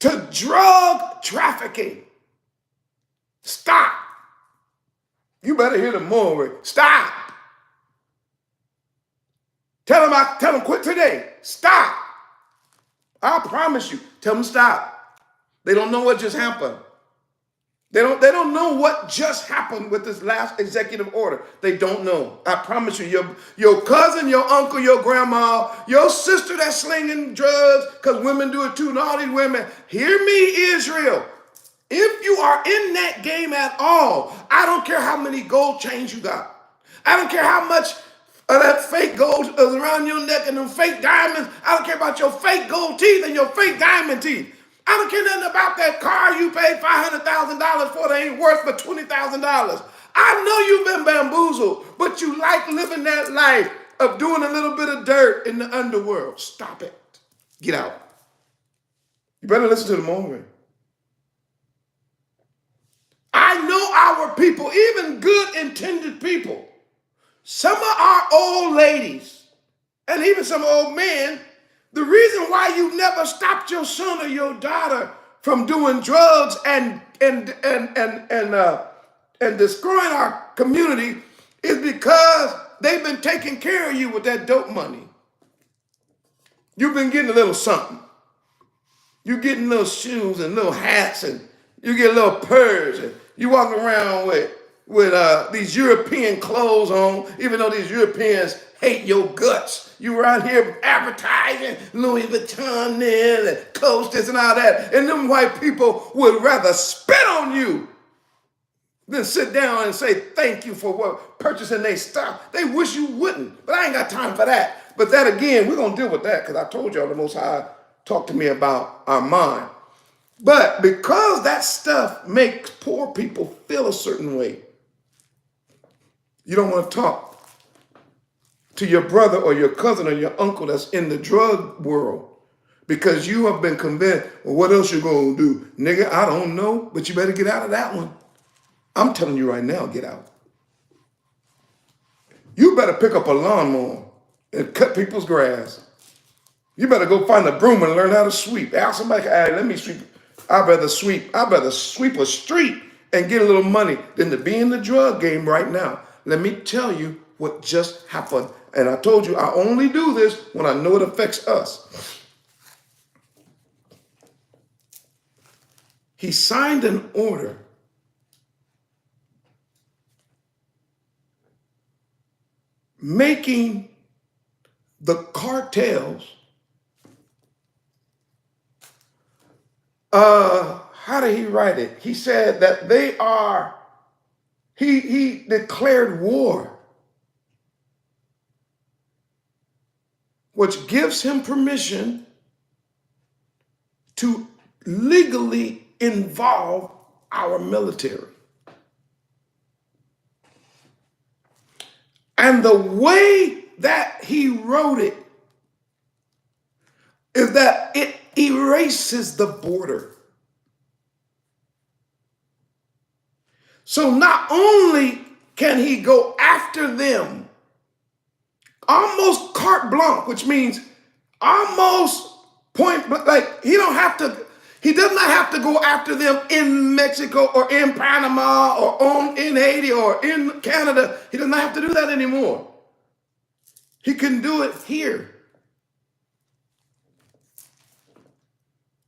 to drug trafficking, stop. You better hear the Morehyosh. Stop. Tell them quit today. Stop. I promise you. Tell them stop. They don't know what just happened. They don't know what just happened with this last executive order. They don't know. I promise you, your cousin, your uncle, your grandma, your sister that's slinging drugs, because women do it too, and all these women, hear me, Israel. If you are in that game at all, I don't care how many gold chains you got. I don't care how much of that fake gold is around your neck and them fake diamonds. I don't care about your fake gold teeth and your fake diamond teeth. I don't care nothing about that car you paid $500,000 for that ain't worth but $20,000. I know you've been bamboozled, but you like living that life of doing a little bit of dirt in the underworld. Stop it. Get out. You better listen to the Morehyosh. I know our people, even good intended people, some of our old ladies, and even some old men, the reason why you never stopped your son or your daughter from doing drugs and destroying our community is because they've been taking care of you with that dope money. You've been getting a little something. You're getting little shoes and little hats, and you get little purse, and you walk around with these European clothes on, even though these Europeans hate your guts. You around here advertising Louis Vuitton and Coach this and all that. And them white people would rather spit on you than sit down and say thank you for purchasing their stuff. They wish you wouldn't, but I ain't got time for that. But that again, we're going to deal with that because I told y'all the Most High talked to me about our mind. But because that stuff makes poor people feel a certain way, you don't want to talk to your brother or your cousin or your uncle that's in the drug world because you have been convinced, well, what else you going to do? Nigga, I don't know, but you better get out of that one. I'm telling you right now, get out. You better pick up a lawnmower and cut people's grass. You better go find a broom and learn how to sweep. Ask somebody, hey, let me sweep. I'd rather sweep a street and get a little money than to be in the drug game right now. Let me tell you what just happened. And I told you I only do this when I know it affects us. He signed an order making the cartels, how did he write it? He said that they are, he declared war, which gives him permission to legally involve our military. And the way that he wrote it is that it erases the border. So not only can he go after them almost carte blanche, which means almost point blank, like he does not have to go after them in Mexico or in Panama or in Haiti or in Canada. He does not have to do that anymore. He can do it here.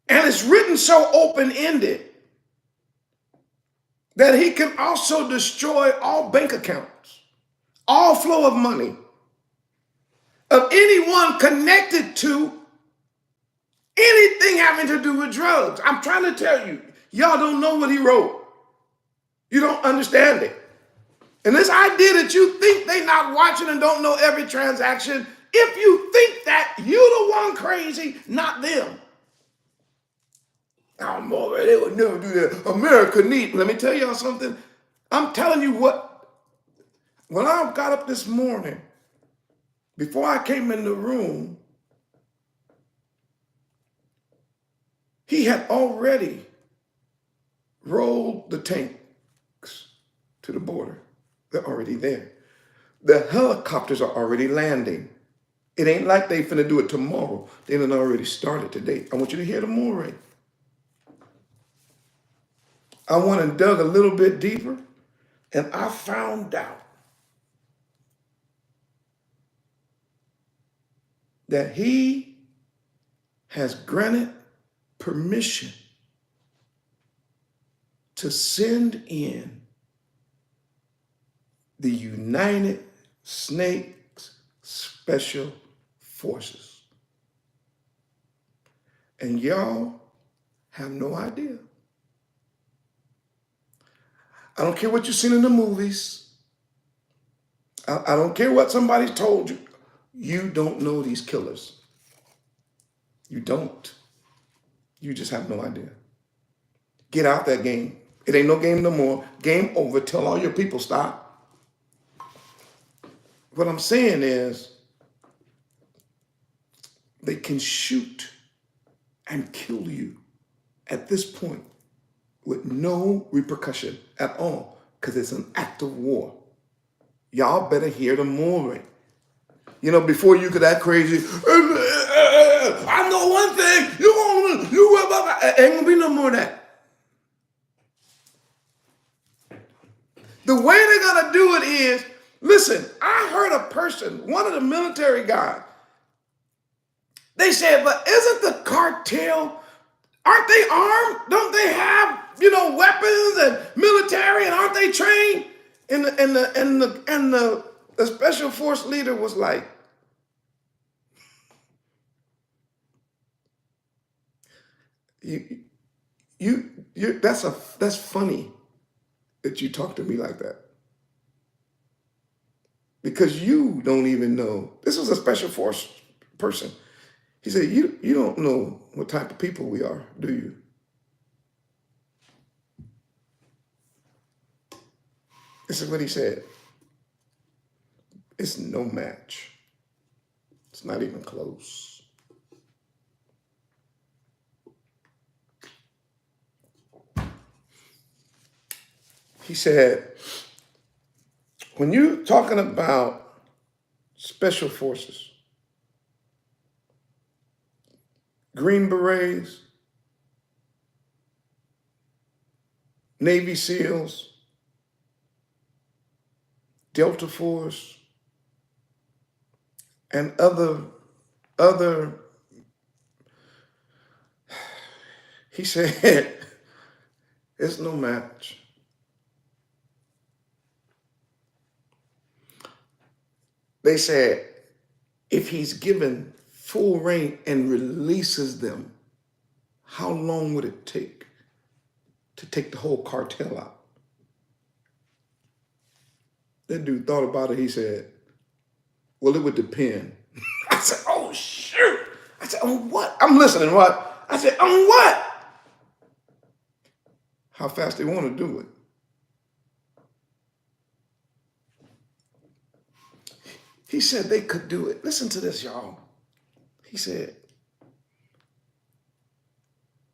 And it's written so open-ended that he can also destroy all bank accounts, all flow of money of anyone connected to anything having to do with drugs. I'm trying to tell you, y'all don't know what he wrote. You don't understand it. And this idea that you think they not watching and don't know every transaction, if you think that, you the one crazy, not them. Oh, more, they would never do that. America need. Let me tell y'all something. I'm telling you what, when I got up this morning, before I came in the room, he had already rolled the tanks to the border. They're already there. The helicopters are already landing. It ain't like they finna do it tomorrow. They done already started today. I want you to hear the more. I went and dug a little bit deeper, and I found out that he has granted permission to send in the United Snakes Special Forces. And y'all have no idea. I don't care what you've seen in the movies. I don't care what somebody's told you. You don't know these killers. You don't. You just have no idea. Get out that game. It ain't no game no more. Game over. Tell all your people stop. What I'm saying is they can shoot and kill you at this point with no repercussion at all because it's an act of war. Y'all better hear the mooring. You know, before you could act crazy, I know one thing, ain't gonna be no more of that. The way they're gonna do it is, listen, I heard a person, one of the military guys, they said, but isn't the cartel, aren't they armed? Don't they have, weapons and military, and aren't they trained? And the special force leader was like, that's funny that you talk to me like that. Because you don't even know. This was a special force person. He said, you don't know what type of people we are, do you? This is what he said. It's no match. It's not even close. He said, when you're talking about special forces, Green Berets, Navy SEALs, Delta Force, and other, he said, it's no match. They said, if he's given full reign and releases them, how long would it take to take the whole cartel out? That dude thought about it. He said, well, it would depend. I said, oh, shoot. I said, on what? I'm listening, what? I said, on what? How fast they want to do it. He said they could do it. Listen to this, y'all. He said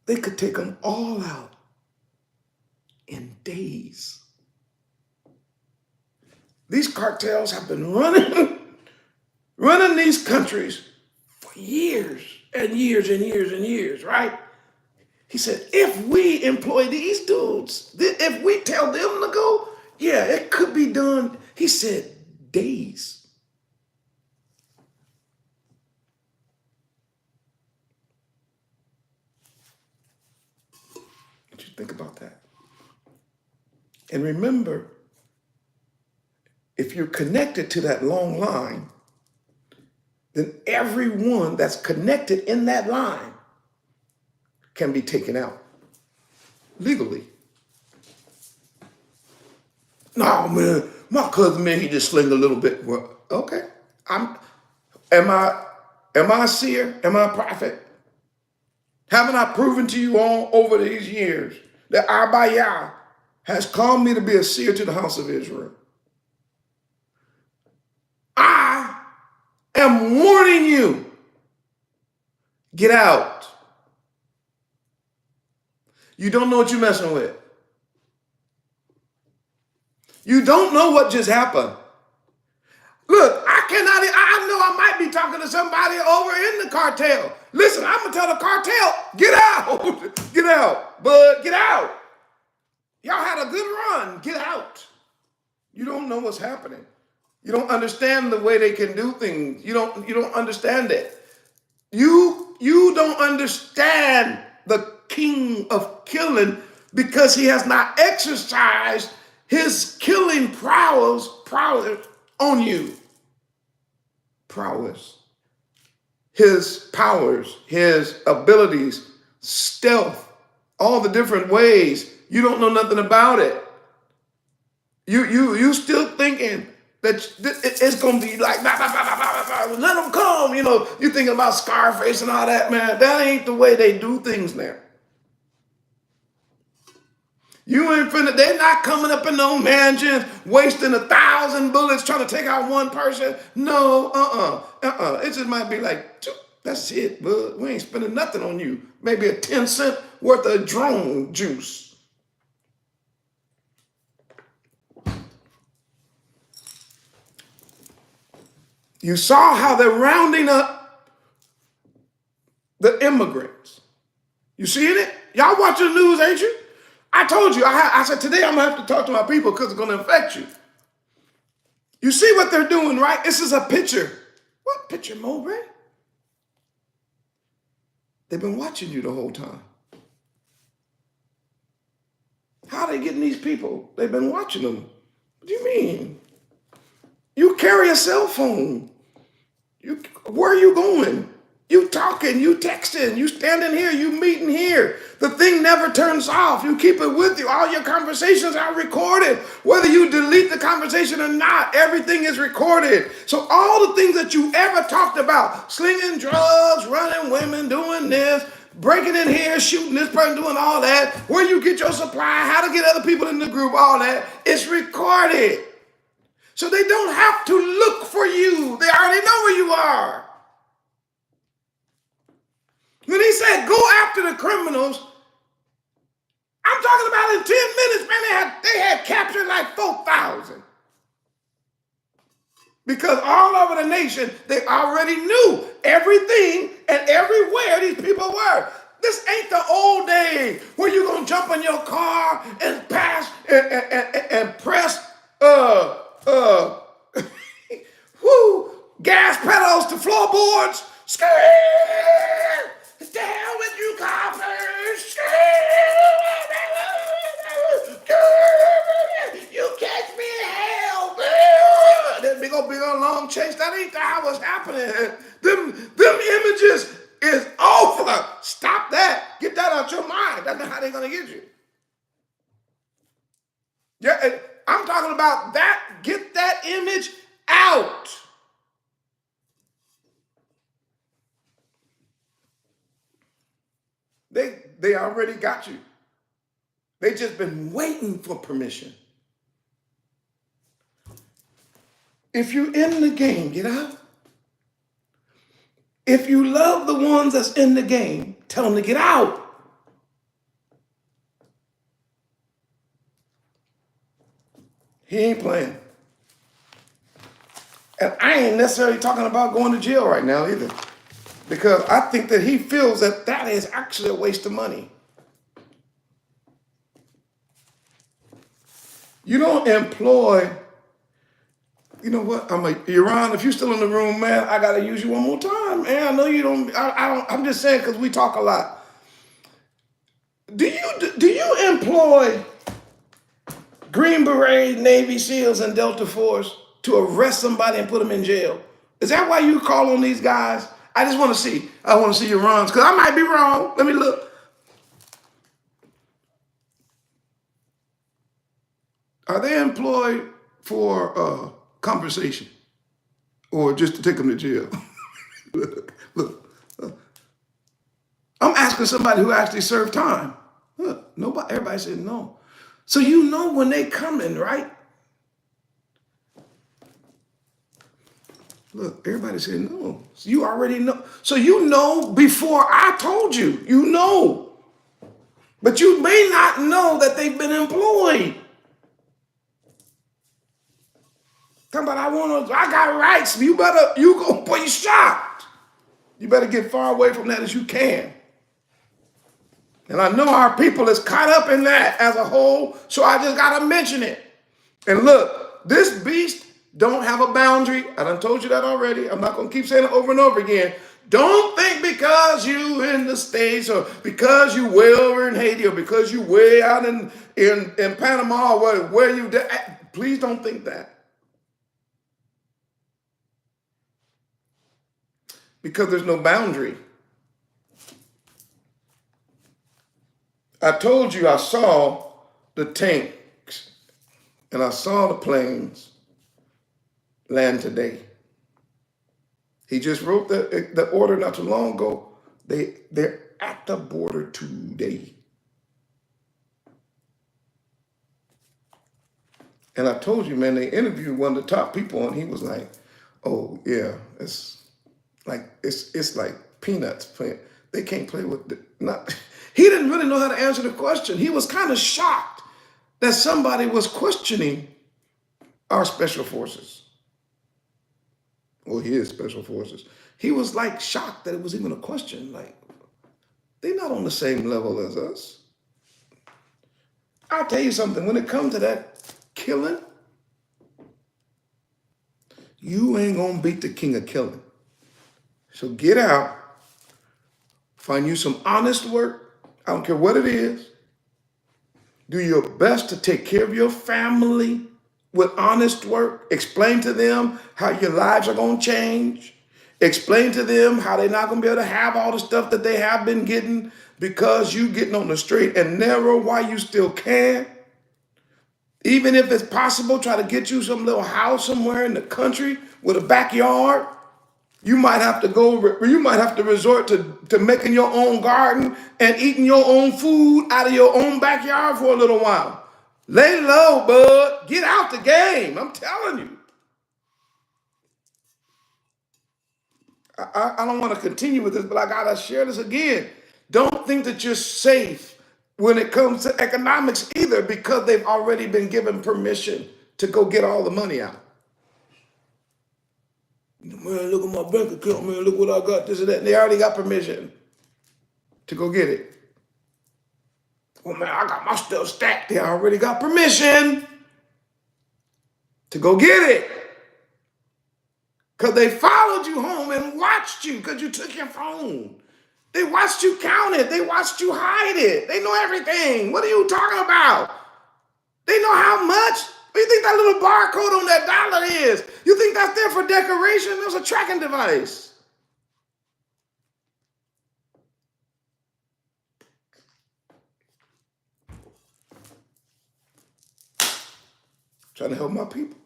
they could take them all out in days. These cartels have been running these countries for years and years and years and years, right? He said, if we employ these dudes, if we tell them to go, yeah, it could be done. He said, days. What you think about that? And remember, if you're connected to that long line, then everyone that's connected in that line can be taken out legally. No, man, my cousin, man, he just slinged a little bit. Well, okay. Am I a seer? Am I a prophet? Haven't I proven to you all over these years that Abba has called me to be a seer to the house of Israel? I am warning you. Get out. You don't know what you're messing with. You don't know what just happened. Look, I know I might be talking to somebody over in the cartel. Listen, I'm going to tell the cartel, get out. Get out. Bud, get out. Y'all had a good run. Get out. You don't know what's happening. You don't understand the way they can do things. You don't understand it. You don't understand the king of killing because he has not exercised his killing prowess on you. Prowess. His powers, his abilities, stealth, all the different ways. You don't know nothing about it. You still thinking that it's gonna be like bah, bah, bah, bah, bah, bah, let them come. You know, you thinking about Scarface and all that, man. That ain't the way they do things now. You ain't finna, they're not coming up in no mansions, wasting 1,000 bullets trying to take out one person. No, It just might be like, that's it, bud. We ain't spending nothing on you. Maybe a 10-cent worth of drone juice. You saw how they're rounding up the immigrants. You seeing it? Y'all watching the news, ain't you? I told you, I said, today I'm going to have to talk to my people because it's going to affect you. You see what they're doing, right? This is a picture. What picture, Mowbray? They've been watching you the whole time. How are they getting these people? They've been watching them. What do you mean? You carry a cell phone. Where are you going? You talking, you texting, you standing here, you meeting here. The thing never turns off. You keep it with you. All your conversations are recorded. Whether you delete the conversation or not, everything is recorded. So all the things that you ever talked about, slinging drugs, running women, doing this, breaking in here, shooting this person, doing all that, where you get your supply, how to get other people in the group, all that, it's recorded. So they don't have to look for you. They already know where you are. When he said, go after the criminals, I'm talking about in 10 minutes, man, they had captured like 4,000. Because all over the nation, they already knew everything and everywhere these people were. This ain't the old days where you're going to jump in your car and pass and press gas pedals to floorboards. Scream! Down with you coppers! You catch me in hell! That big old long chase, that ain't how it's happening. Them images is over. Stop that. Get that out your mind. That's not how they're going to get you. Yeah, I'm talking about that. Get that image out. They already got you. They just been waiting for permission. If you're in the game, get out. If you love the ones that's in the game, tell them to get out. He ain't playing. And I ain't necessarily talking about going to jail right now either. Because I think that he feels that that is actually a waste of money. You don't employ, you know what? Yahrahn, if you're still in the room, man, I got to use you one more time, man. I know you don't, I'm just saying because we talk a lot. Do you employ Green Beret, Navy SEALs, and Delta Force to arrest somebody and put them in jail. Is that why you call on these guys? I just want to see. I want to see your runs, because I might be wrong. Let me look. Are they employed for compensation or just to take them to jail? Look. I'm asking somebody who actually served time. Look, nobody, everybody said no. So you know when they come in, right? Look, everybody said no. So you already know. So you know before I told you. You know. But you may not know that they've been employed. Come about, I got rights. You go, boy, you shocked. You better get far away from that as you can. And I know our people is caught up in that as a whole, so I just got to mention it. And look, this beast don't have a boundary. I done told you that already. I'm not going to keep saying it over and over again. Don't think because you in the States or because you way over in Haiti or because you way out in Panama or where you, please don't think that. Because there's no boundary. I told you I saw the tanks and I saw the planes land today. He just wrote the order not too long ago. They're at the border today. And I told you, man, they interviewed one of the top people and he was like, oh yeah, it's like peanuts. They can't play with it. He didn't really know how to answer the question. He was kind of shocked that somebody was questioning our special forces. Well, he is special forces. He was like shocked that it was even a question. Like, they're not on the same level as us. I'll tell you something. When it comes to that killing, you ain't gonna beat the king of killing. So get out, find you some honest work. I don't care what it is. Do your best to take care of your family with honest work. Explain to them how your lives are going to change. Explain to them how they're not going to be able to have all the stuff that they have been getting because you getting on the straight and narrow while you still can. Even if it's possible, try to get you some little house somewhere in the country with a backyard. You might have to resort to making your own garden and eating your own food out of your own backyard for a little while. Lay low, bud. Get out the game. I'm telling you. I don't want to continue with this, but I got to share this again. Don't think that you're safe when it comes to economics either, because they've already been given permission to go get all the money out. Man, look at my bank account, man. Look what I got, this and that. And they already got permission to go get it. Oh, man, I got my stuff stacked. They already got permission to go get it. Because they followed you home and watched you because you took your phone. They watched you count it. They watched you hide it. They know everything. What are you talking about? They know how much. What do you think that little barcode on that dollar is? You think that's there for decoration? It was a tracking device. Trying to help my people.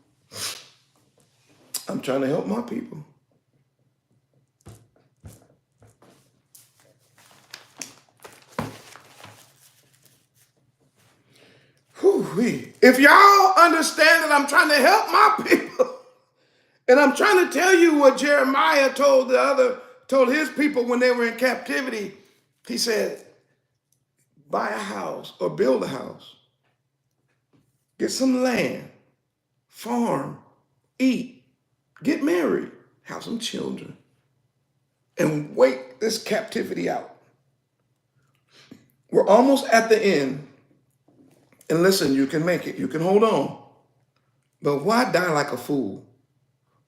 I'm trying to help my people. Whew-wee. If y'all understand that I'm trying to help my people, and I'm trying to tell you what Jeremiah told his people when they were in captivity, he said, buy a house or build a house, get some land, farm, eat, get married, have some children, and wait this captivity out. We're almost at the end. And listen, you can make it. You can hold on. But why die like a fool?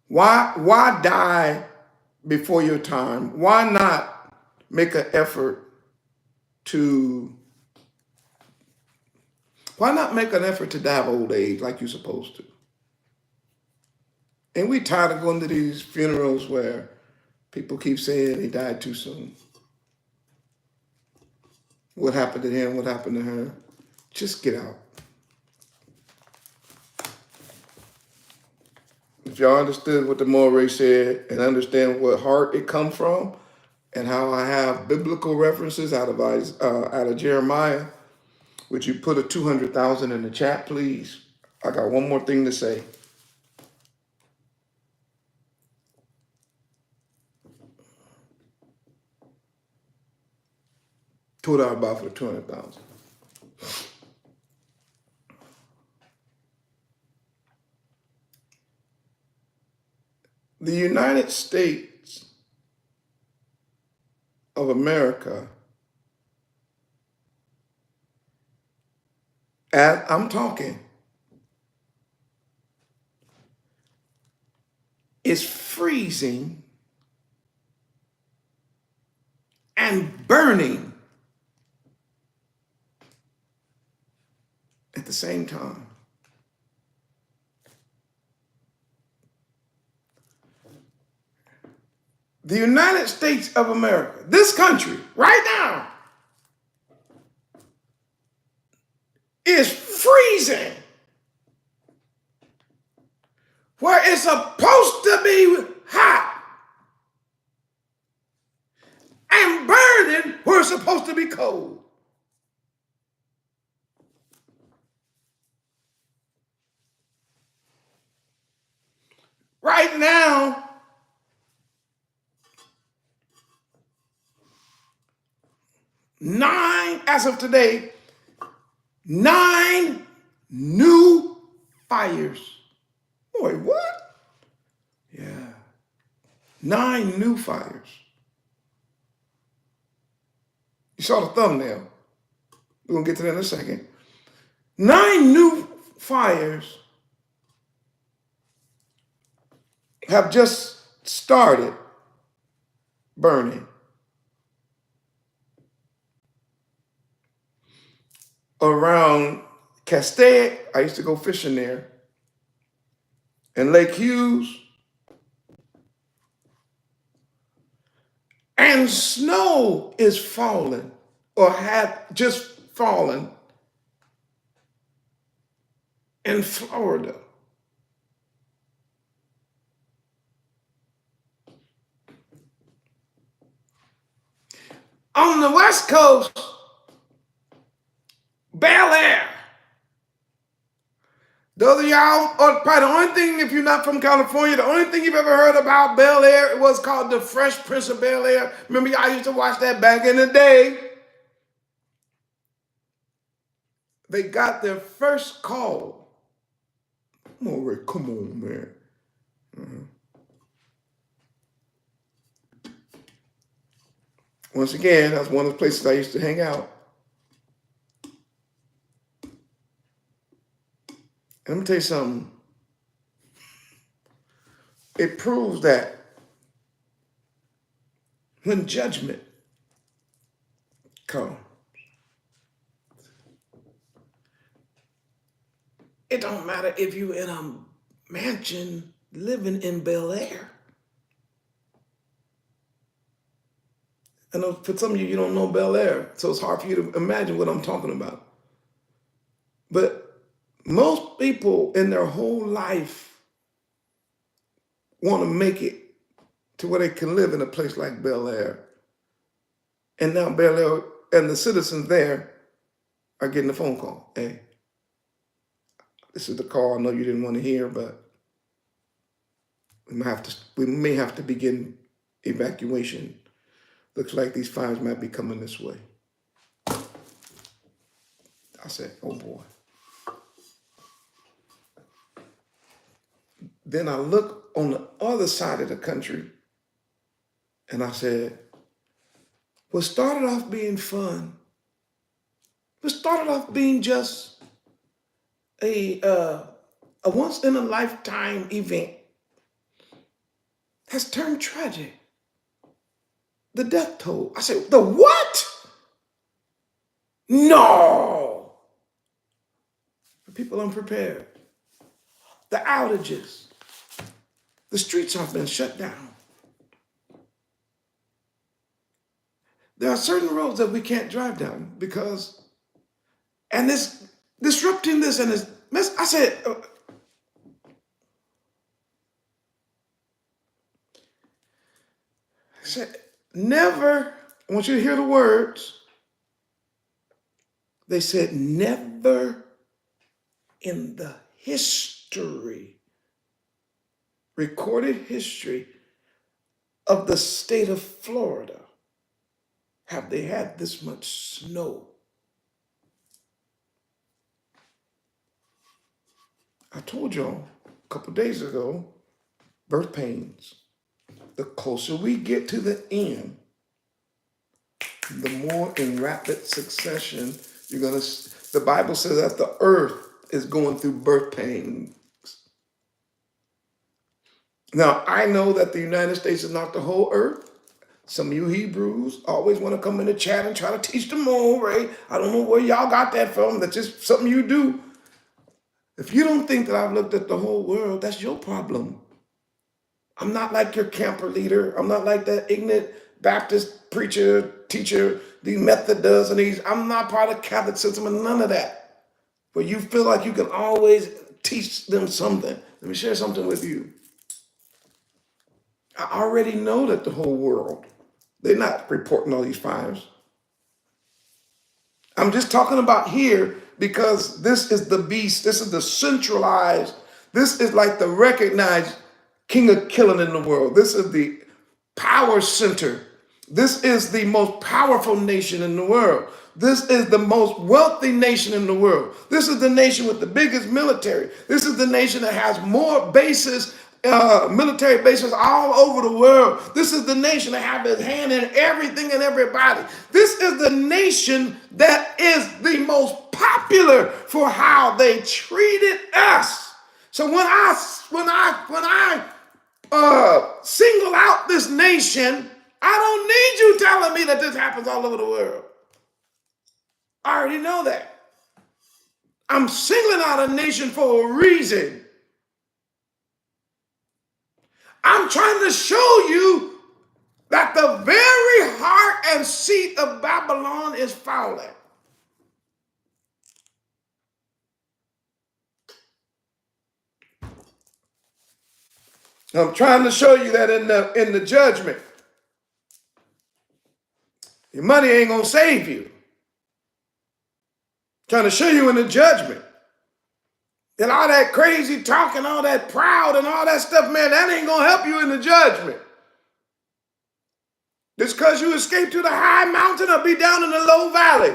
Why die before your time? Why not make an effort to Why not make an effort to die of old age like you're supposed to? And we tired of going to these funerals where people keep saying he died too soon. What happened to him? What happened to her? Just get out. If y'all understood what the Moreh said and understand what heart it comes from and how I have biblical references out of Jeremiah, would you put a 200,000 in the chat, please? I got one more thing to say. What I about for the 200,000? The United States of America, as I'm talking, is freezing and burning at the same time. The United States of America, this country, right now, is freezing where it's supposed to be hot and burning where it's supposed to be cold. Right now, as of today, 9 new fires. Wait, what? Yeah. 9 new fires. You saw the thumbnail. We're going to get to that in a second. 9 new fires have just started burning around Castaic. I used to go fishing there. And Lake Hughes. And snow is falling or had just fallen in Florida. On the West Coast, Bel Air. Those of y'all, or probably the only thing, if you're not from California, the only thing you've ever heard about Bel Air, it was called The Fresh Prince of Bel Air. Remember, y'all used to watch that back in the day. They got their first call. Moreh, come on, man. Once again, that's one of the places I used to hang out. And let me tell you something. It proves that when judgment comes, it don't matter if you're in a mansion living in Bel Air. I know for some of you, you don't know Bel Air, so it's hard for you to imagine what I'm talking about. But most people in their whole life want to make it to where they can live in a place like Bel Air. And now Bel Air and the citizens there are getting a phone call. Hey, this is the call I know you didn't want to hear, but we may have to begin evacuation. Looks like these fires might be coming this way. I said, oh boy. Then I look on the other side of the country and I said, what started off being fun, what started off being just a once in a lifetime event has turned tragic. The death toll. I said, the what? No. people unprepared. The outages. The streets have been shut down. There are certain roads that we can't drive down because, and this disrupting this and this mess. I said, never, I want you to hear the words. They said, never in the history, recorded history of the state of Florida have they had this much snow. I told y'all a couple days ago, birth pains. The closer we get to the end, the more in rapid succession you're going to, the Bible says that the earth is going through birth pains. Now, I know that the United States is not the whole earth. Some of you Hebrews always want to come in the chat and try to teach them more, right? I don't know where y'all got that from. That's just something you do. If you don't think that I've looked at the whole world, that's your problem. I'm not like your camper leader. I'm not like that ignorant Baptist preacher, teacher, the Methodist and these. I'm not part of Catholic system and none of that. Where you feel like you can always teach them something. Let me share something with you. I already know that the whole world, they're not reporting all these fires. I'm just talking about here because this is the beast. This is the centralized. This is like the recognized king of killing in the world. This is the power center. This is the most powerful nation in the world. This is the most wealthy nation in the world. This is the nation with the biggest military. This is the nation that has more bases, military bases all over the world. This is the nation that has its hand in everything and everybody. This is the nation that is the most popular for how they treated us. So when I single out this nation, I don't need you telling me that this happens all over the world. I already know that. I'm singling out a nation for a reason. I'm trying to show you that the very heart and seat of Babylon is fouling. I'm trying to show you that in the judgment, your money ain't gonna save you. Trying to show you in the judgment. And all that crazy talking, all that proud and all that stuff, man, that ain't gonna help you in the judgment. Just because you escape to the high mountain or be down in the low valley.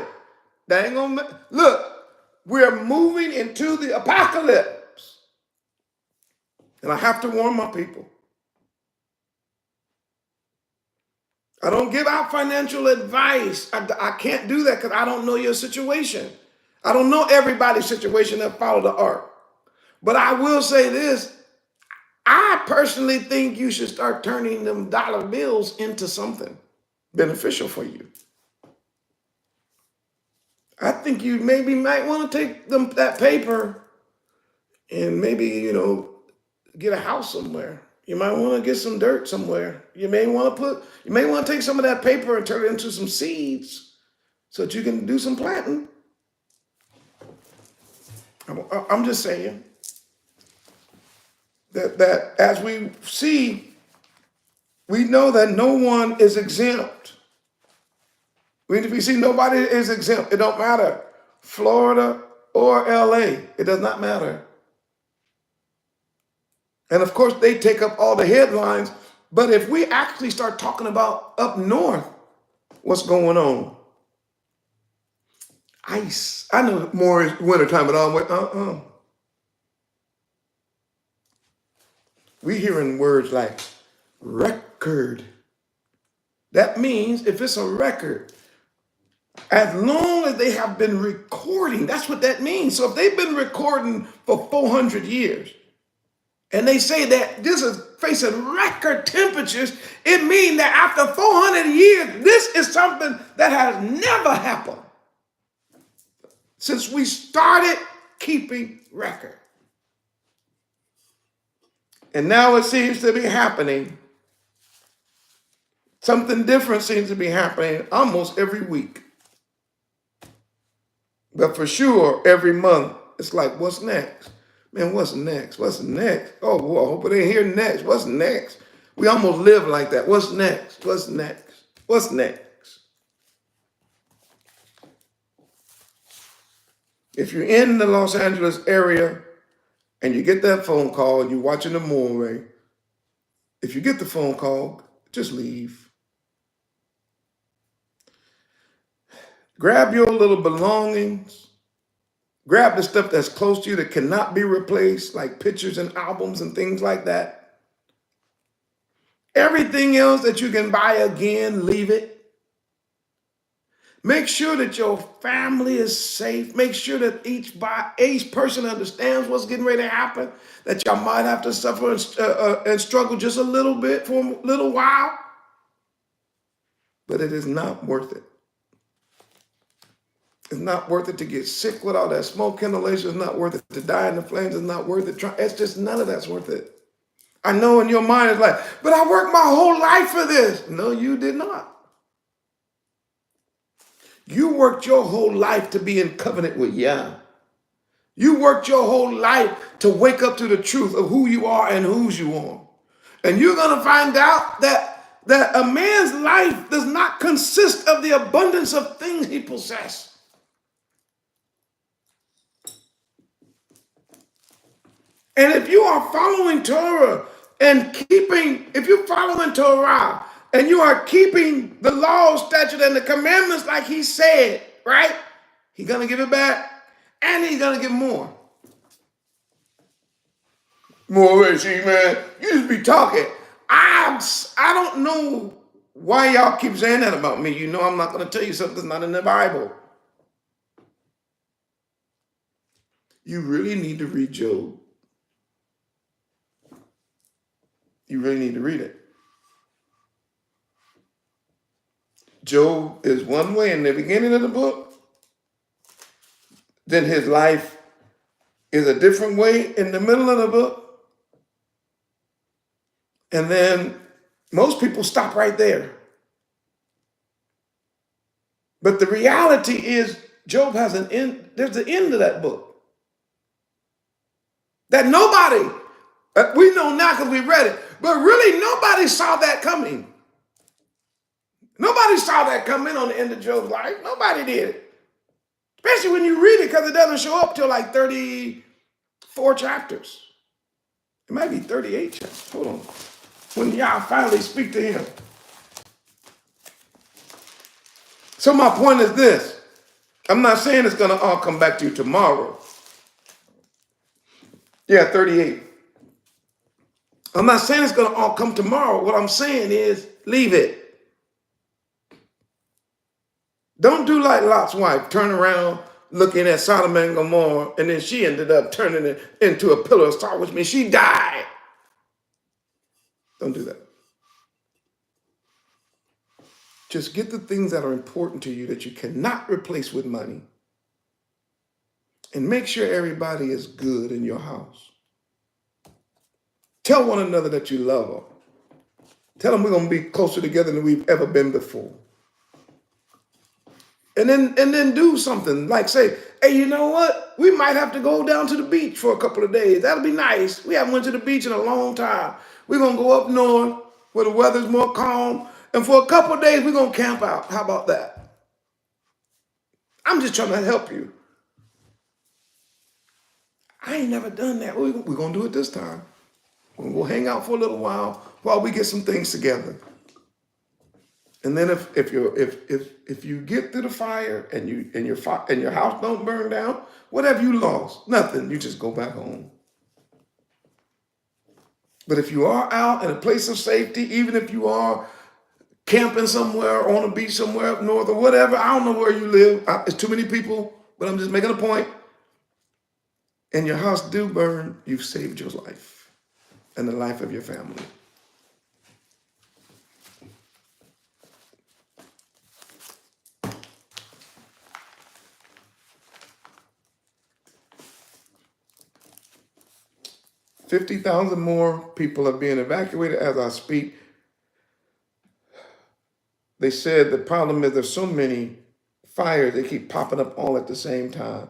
That ain't gonna, look, we're moving into the apocalypse. And I have to warn my people. I don't give out financial advice. I can't do that because I don't know your situation. I don't know everybody's situation that follow the ark. But I will say this. I personally think you should start turning them dollar bills into something beneficial for you. I think you maybe might want to take that paper and maybe, get a house somewhere. You might want to get some dirt somewhere. You may want to take some of that paper and turn it into some seeds so that you can do some planting. I'm just saying that as we see, we know that no one is exempt. We see nobody is exempt. It don't matter. Florida or LA, it does not matter. And of course, they take up all the headlines. But if we actually start talking about up north, what's going on? Ice. I know more is wintertime, but I'm like, We hearing words like record. That means if it's a record, as long as they have been recording, that's what that means. So if they've been recording for 400 years, and they say that this is facing record temperatures, it means that after 400 years, this is something that has never happened. Since we started keeping record. And now it seems to be happening. Something different seems to be happening almost every week. But for sure, every month, it's like, what's next? Man, what's next? What's next? Oh, boy, I hope it ain't here next. What's next? We almost live like that. What's next? What's next? What's next? If you're in the Los Angeles area and you get that phone call and you're watching the movie, if you get the phone call, just leave. Grab your little belongings. Grab the stuff that's close to you that cannot be replaced, like pictures and albums and things like that. Everything else that you can buy again, leave it. Make sure that your family is safe. Make sure that each person understands what's getting ready to happen, that y'all might have to suffer and struggle just a little bit for a little while. But it is not worth it. It's not worth it to get sick with all that smoke inhalation. It's not worth it to die in the flames. It's not worth it. It's just none of that's worth it. I know in your mind it's like, but I worked my whole life for this. No, you did not. You worked your whole life to be in covenant with Yah. You worked your whole life to wake up to the truth of who you are and whose you are. And you're going to find out that a man's life does not consist of the abundance of things he possesses. And if you are following Torah and if you're following Torah and you are keeping the law, statute, and the commandments like he said, right? He's going to give it back and he's going to give more. More, see, man, you just be talking. I don't know why y'all keep saying that about me. You know I'm not going to tell you something that's not in the Bible. You really need to read Job. You really need to read it. Job is one way in the beginning of the book. Then his life is a different way in the middle of the book. And then most people stop right there. But the reality is Job has an end. There's the end of that book. That nobody, we know now because we read it, but really nobody saw that coming. Nobody saw that coming on the end of Job's life. Nobody did. Especially when you read it because it doesn't show up till like 34 chapters. It might be 38 chapters. Hold on. When y'all finally speak to him. So my point is this. I'm not saying it's going to all come back to you tomorrow. Yeah, 38. I'm not saying it's going to all come tomorrow. What I'm saying is leave it. Don't do like Lot's wife, turn around looking at Sodom and Gomorrah, and then she ended up turning it into a pillar of salt, which means she died. Don't do that. Just get the things that are important to you that you cannot replace with money. And make sure everybody is good in your house. Tell one another that you love them. Tell them we're going to be closer together than we've ever been before. And then do something like say, hey, you know what? We might have to go down to the beach for a couple of days. That'll be nice. We haven't went to the beach in a long time. We're going to go up north where the weather's more calm. And for a couple of days, we're going to camp out. How about that? I'm just trying to help you. I ain't never done that. We're going to do it this time. We're going to go hang out for a little while we get some things together. And then if you get through the fire and your house don't burn down, what have you lost? Nothing. You just go back home. But if you are out in a place of safety, even if you are camping somewhere on a beach somewhere up north or whatever, I don't know where you live. It's too many people, but I'm just making a point. And your house do burn, you've saved your life and the life of your family. 50,000 more people are being evacuated as I speak. They said the problem is there's so many fires, they keep popping up all at the same time.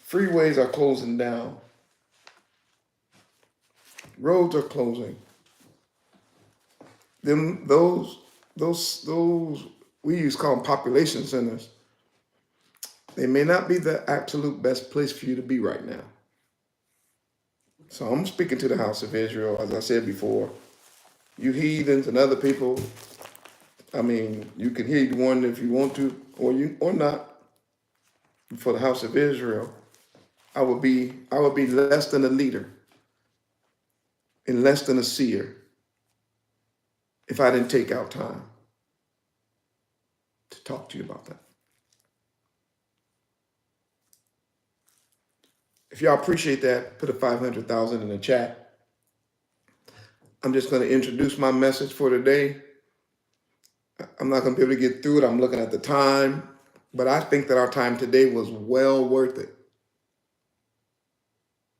Freeways are closing down. Roads are closing. Those we used to call them population centers. They may not be the absolute best place for you to be right now. So I'm speaking to the house of Israel, as I said before. You heathens and other people, I mean, you can heed one if you want to, or not. For the house of Israel, I would be less than a leader and less than a seer if I didn't take out time to talk to you about that. If y'all appreciate that, put a 500,000 in the chat. I'm just going to introduce my message for today. I'm not going to be able to get through it. I'm looking at the time, but I think that our time today was well worth it.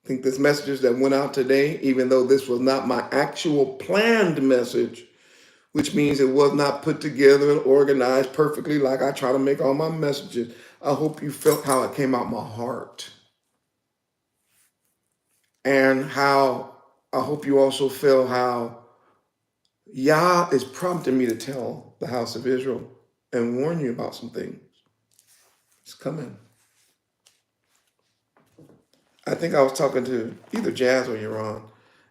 I think this message that went out today, even though this was not my actual planned message, which means it was not put together and organized perfectly like I try to make all my messages, I hope you felt how it came out my heart. And how I hope you also feel how Yah is prompting me to tell the house of Israel and warn you about some things. It's coming. I think I was talking to either Jazz or Yahrahn,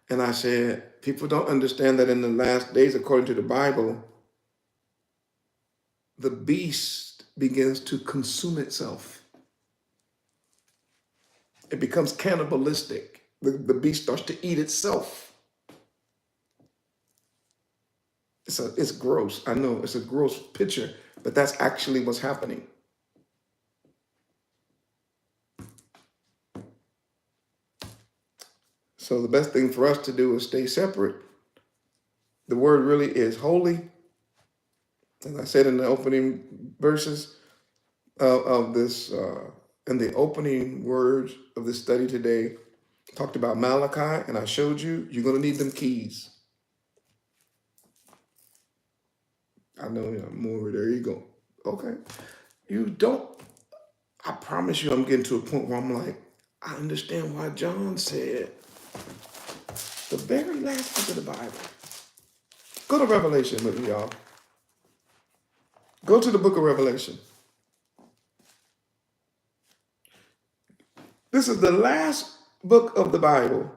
and I said, people don't understand that in the last days, according to the Bible, the beast begins to consume itself. It becomes cannibalistic. The beast starts to eat itself. It's gross. I know it's a gross picture, but that's actually what's happening. So the best thing for us to do is stay separate. The word really is holy. As I said in the opening verses of this, in the opening words of this study today, talked about Malachi, and I showed you, you're going to need them keys. I know I'm more, there you go. Okay. You don't, I promise you I'm getting to a point where I'm like, I understand why John said the very last book of the Bible. Go to Revelation with me, y'all. Go to the book of Revelation. This is the last book of the Bible,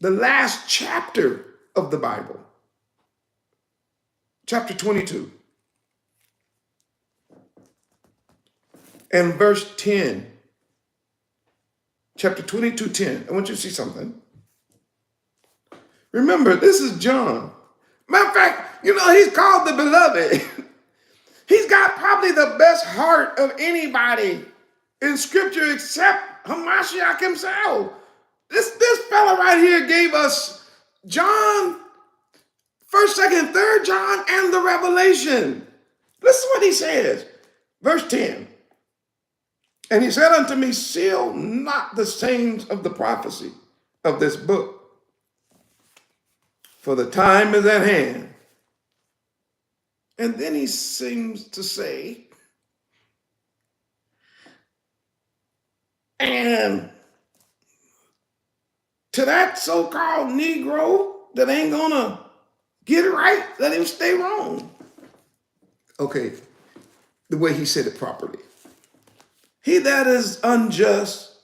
the last chapter of the Bible. Chapter 22 and verse 10. Chapter 22:10. I want you to see something. Remember, this is John. Matter of fact, he's called the beloved. He's got probably the best heart of anybody in scripture except Hamashiach himself. This fella right here gave us John, 1st, 2nd, 3rd John, and the Revelation. Listen to what he says. Verse 10. And he said unto me, seal not the sayings of the prophecy of this book, for the time is at hand. And then he seems to say, and to that so-called Negro that ain't gonna get it right, let him stay wrong. Okay, the way he said it properly. He that is unjust,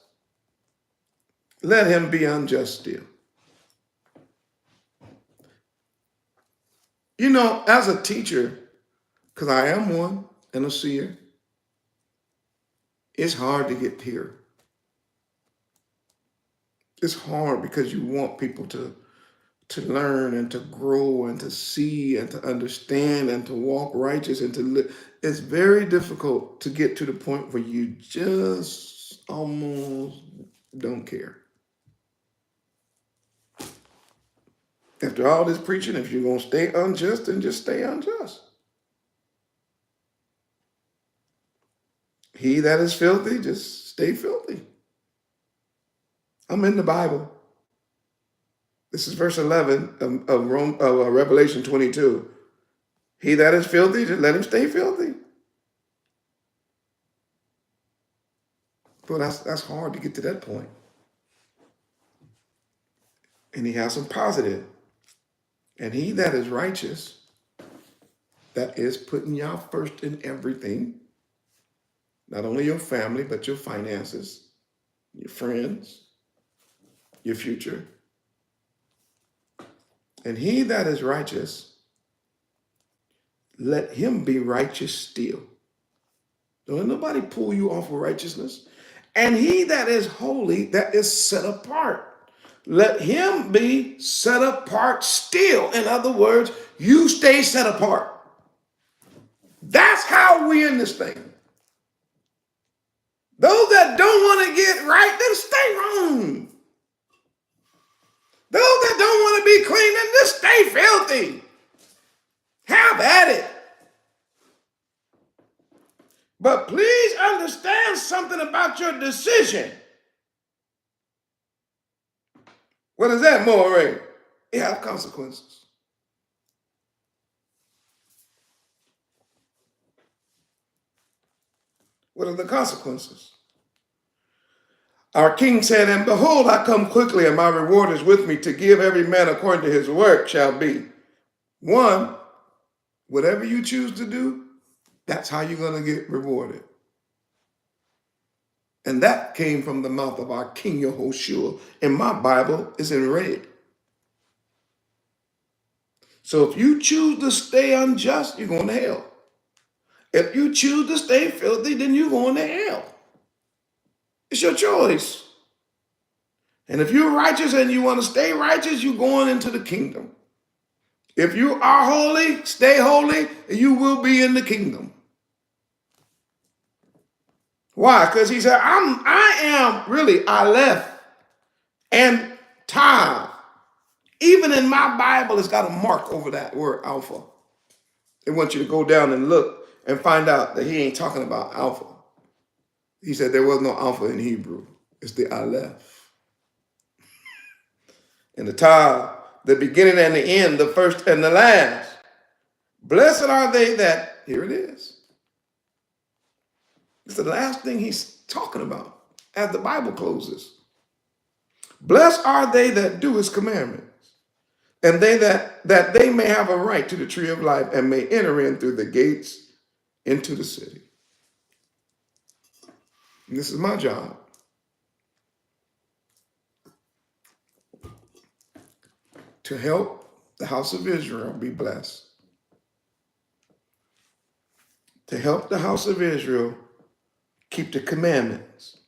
let him be unjust still. As a teacher, because I am one and a seer, it's hard to get here. It's hard because you want people to learn and to grow and to see and to understand and to walk righteous and to live. It's very difficult to get to the point where you just almost don't care. After all this preaching, if you're going to stay unjust, then just stay unjust. He that is filthy, just stay filthy. I'm in the Bible. This is verse 11 of Revelation 22. He that is filthy, just let him stay filthy. But that's hard to get to that point. And he has some positive. And he that is righteous, that is putting y'all first in everything, not only your family, but your finances, your friends, your future. And he that is righteous, let him be righteous still. Don't let nobody pull you off of righteousness. And he that is holy, that is set apart, let him be set apart still. In other words, you stay set apart. That's how we in this thing. Those that don't want to get right, then stay wrong. Those that don't want to be clean, then just stay filthy. Have at it. But please understand something about your decision. What is that, Moray? It has consequences. What are the consequences? Our king said, and behold, I come quickly, and my reward is with me to give every man according to his work shall be. One, whatever you choose to do, that's how you're going to get rewarded. And that came from the mouth of our King Yoshiyahu. In my Bible, it's in red. So if you choose to stay unjust, you're going to hell. If you choose to stay filthy, then you're going to hell. It's your choice. And if you're righteous and you want to stay righteous, you're going into the kingdom. If you are holy, stay holy, you will be in the kingdom. Why? Because he said, I am really Aleph and Tav. Even in my Bible, it's got a mark over that word alpha. They want you to go down and look and find out that he ain't talking about alpha. He said there was no alpha in Hebrew. It's the Aleph. And the Tav, the beginning and the end, the first and the last. Blessed are they that, here it is. It's the last thing he's talking about as the Bible closes. Blessed are they that do his commandments, and they that they may have a right to the tree of life and may enter in through the gates into the city. And this is my job. To help the house of Israel be blessed. To help the house of Israel keep the commandments.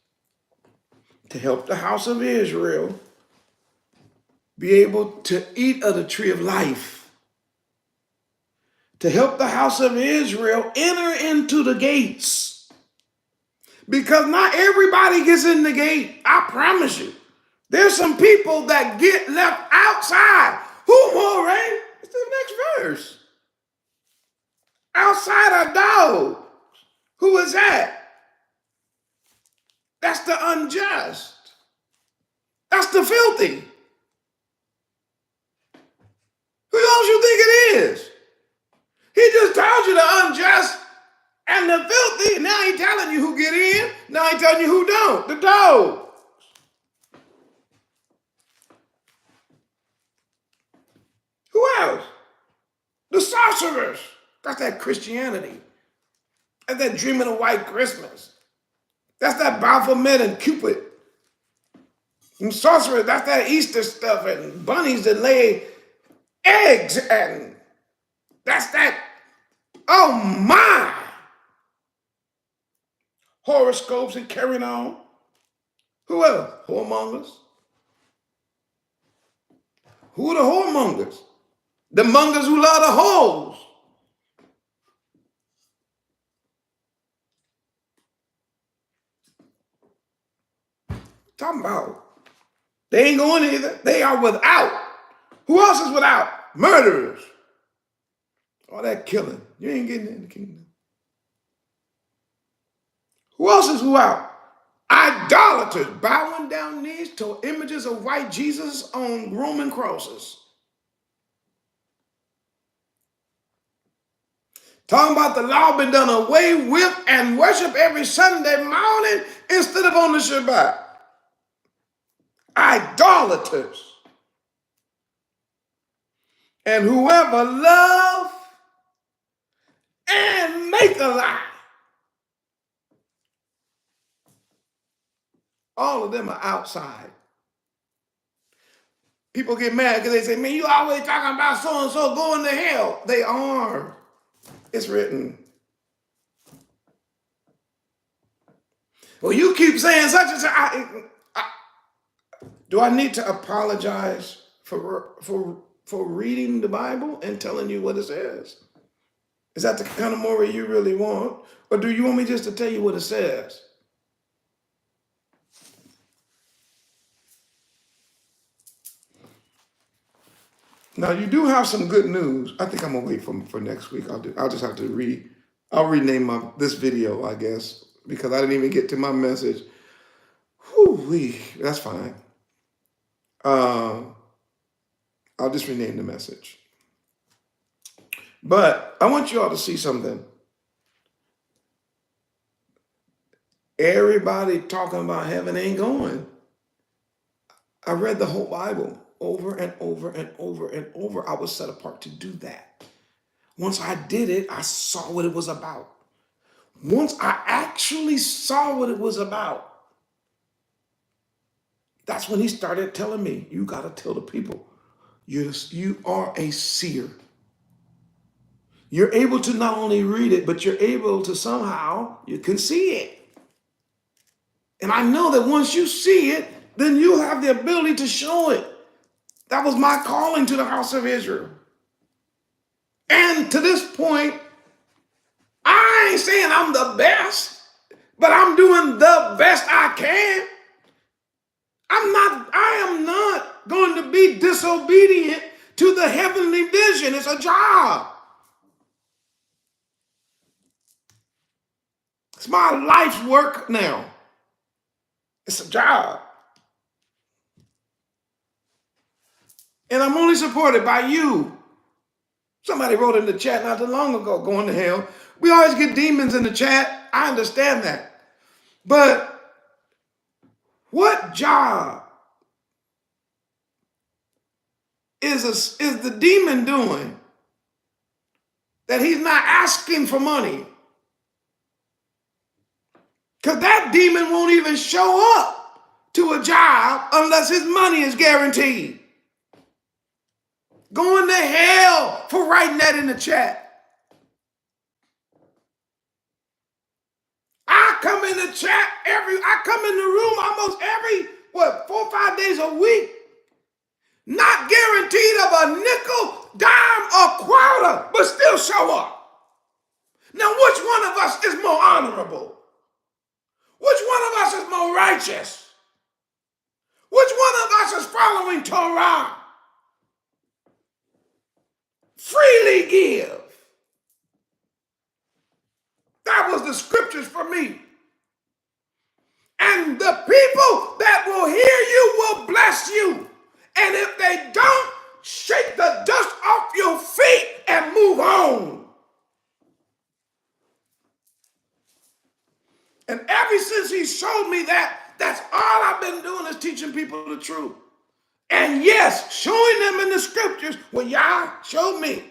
To help the house of Israel be able to eat of the tree of life. To help the house of Israel enter into the gates. Because not everybody gets in the gate. I promise you. There's some people that get left outside. Who, Moray? It's the next verse. Outside are dogs. Who is that? That's the unjust. That's the filthy. Who else you think it is? He just told you the unjust and the filthy. Now he's telling you who get in. Now he's telling you who don't. The dog. Who else? The sorcerers. That's that Christianity. That's that dreaming of white Christmas. That's that Baphomet and Cupid. And sorcerers, that's that Easter stuff and bunnies that lay eggs and that's that, oh my. Horoscopes and carrying on. Who else? Whoremongers. Who are the whoremongers? The mongers who love the hoes. Talking about. They ain't going either. They are without. Who else is without? Murderers. All that killing. You ain't getting in the kingdom. Who else is without? Idolaters bowing down knees to images of white Jesus on Roman crosses. Talking about the law been done away with and worship every Sunday morning instead of on the Shabbat. Idolaters. And whoever love and make a lie. All of them are outside. People get mad because they say, man, you always talking about so-and-so going to hell. They are. It's written. Well, you keep saying such and such. Do I need to apologize for reading the Bible and telling you what it says? Is that the kind of moral you really want? Or do you want me just to tell you what it says? Now, you do have some good news. I think I'm going to wait for next week. I'll just have to I'll rename this video, I guess, because I didn't even get to my message. Whew-wee, that's fine. I'll just rename the message. But I want you all to see something. Everybody talking about heaven ain't going. I read the whole Bible over and over and over and over. I was set apart to do that. Once I did it, I saw what it was about. Once I actually saw what it was about, that's when he started telling me, you got to tell the people, you are a seer. You're able to not only read it, but you're able to somehow, you can see it. And I know that once you see it, then you have the ability to show it. That was my calling to the house of Israel. And to this point, I ain't saying I'm the best, but I'm doing the best I can. I am not going to be disobedient to the heavenly vision. It's a job. It's my life's work now. It's a job. And I'm only supported by you. Somebody wrote in the chat not too long ago, going to hell. We always get demons in the chat. I understand that. But what job is the demon doing that he's not asking for money? Because that demon won't even show up to a job unless his money is guaranteed. Going to hell for writing that in the chat. I come in the chat I come in the room almost every, 4 or 5 days a week. Not guaranteed of a nickel, dime, or quarter, but still show up. Now, which one of us is more honorable? Which one of us is more righteous? Which one of us is following Torah? Freely give. That was the scriptures for me. And the people that will hear you will bless you. And if they don't, shake the dust off your feet and move on. And ever since he showed me that, that's all I've been doing is teaching people the truth. And yes, showing them in the scriptures what Yah showed me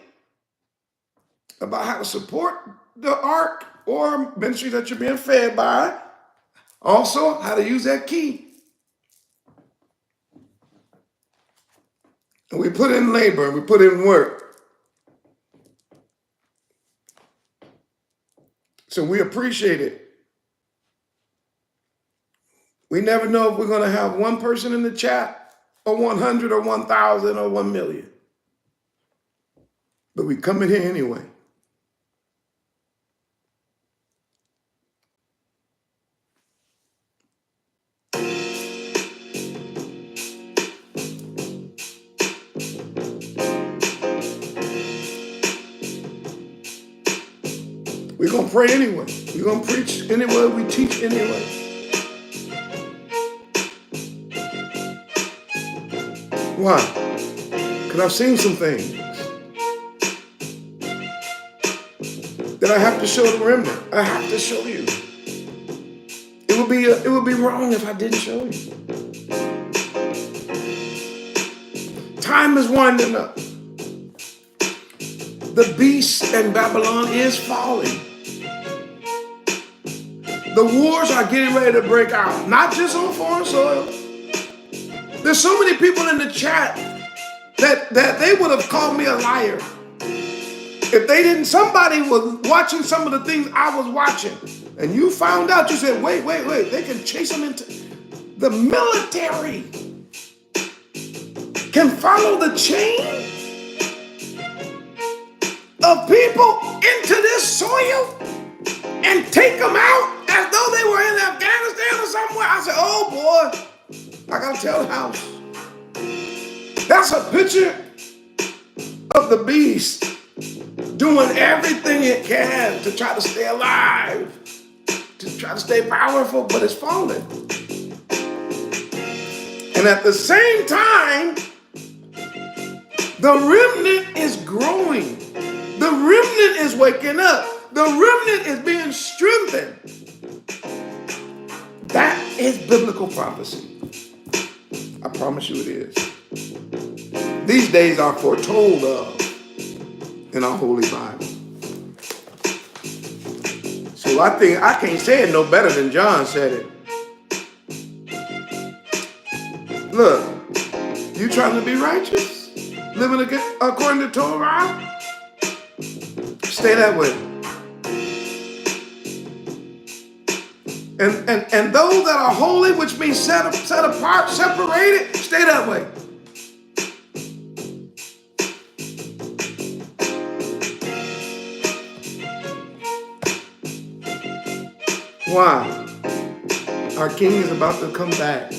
about how to support the ARK or ministry that you're being fed by. Also, how to use that key. And we put in labor and we put in work. So we appreciate it. We never know if we're going to have one person in the chat or 100 or 1,000 or 1 million. But we come in here anyway. We're going to pray anyway. We're going to preach anyway. We teach anyway. Why? Because I've seen some things that I have to show the remnant. I have to show you. It would be wrong if I didn't show you. Time is winding up. The beast in Babylon is falling. The wars are getting ready to break out, not just on foreign soil. There's so many people in the chat that they would have called me a liar if they didn't. Somebody was watching some of the things I was watching, and you found out. You said, wait, they can chase them into the military. Can follow the chain of people into this soil and take them out as though they were in Afghanistan or somewhere. I said, oh boy, I gotta tell the house. That's a picture of the beast doing everything it can to try to stay alive, to try to stay powerful, but it's falling. And at the same time, the remnant is growing. The remnant is waking up. The remnant is being strengthened. That is biblical prophecy. I promise you it is. These days are foretold of in our Holy Bible. So I think I can't say it no better than John said it. Look, you trying to be righteous? Living according to Torah? Stay that way. And those that are holy, which means set apart, separated, stay that way. Why? Our King is about to come back.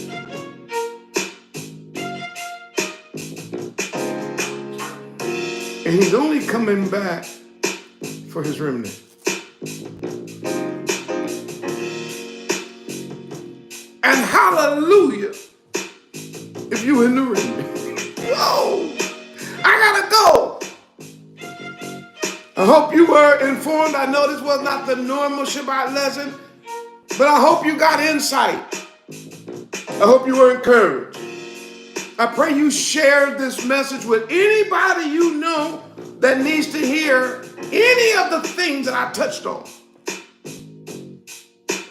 And he's only coming back for his remnant. And hallelujah, if you in the remnant. Whoa, I gotta go. I hope you were informed. I know this was not the normal Shabbat lesson, but I hope you got insight. I hope you were encouraged. I pray you share this message with anybody you know that needs to hear any of the things that I touched on.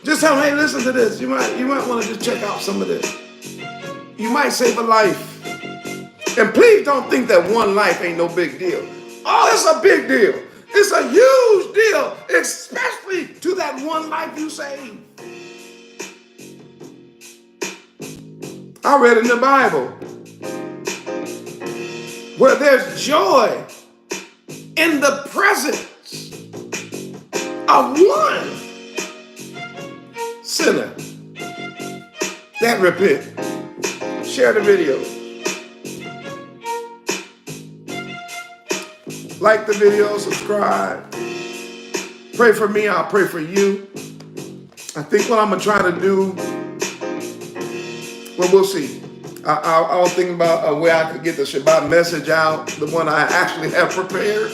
Just tell them, hey, listen to this. You might want to just check out some of this. You might save a life. And please don't think that one life ain't no big deal. Oh, it's a big deal. It's a huge deal, especially to that one life you save. I read in the Bible where there's joy in the presence of one sinner that repent. Share the video. Like the video, subscribe. Pray for me, I'll pray for you. I think what I'm going to try to do, well, we'll see. I was thinking about a way I could get the Shabbat message out, the one I actually have prepared.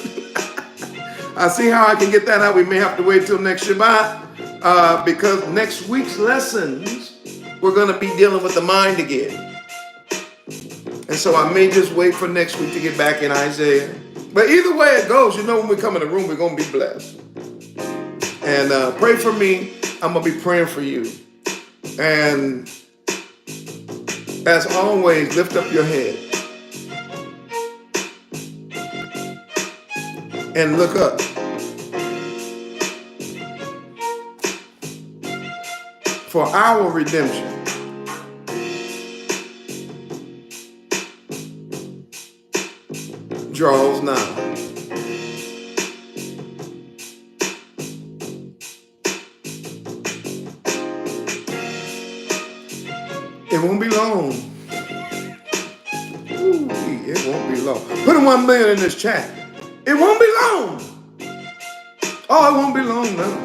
I see how I can get that out. We may have to wait till next Shabbat because next week's lessons, we're going to be dealing with the mind again. And so I may just wait for next week to get back in Isaiah. But either way it goes, you know, when we come in the room, we're going to be blessed. And pray for me. I'm going to be praying for you. And as always, lift up your head and look up. For our redemption draws nigh. It won't be long. Ooh, it won't be long. Put a 1 million in this chat. It won't be long. Oh, it won't be long now.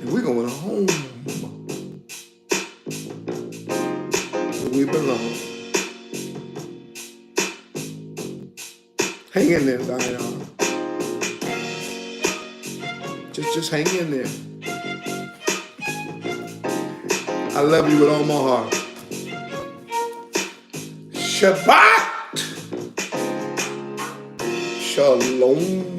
And we're going home. We we belong. Hang in there, Zion. Just hang in there. I love you with all my heart. Shabbat. Shalom.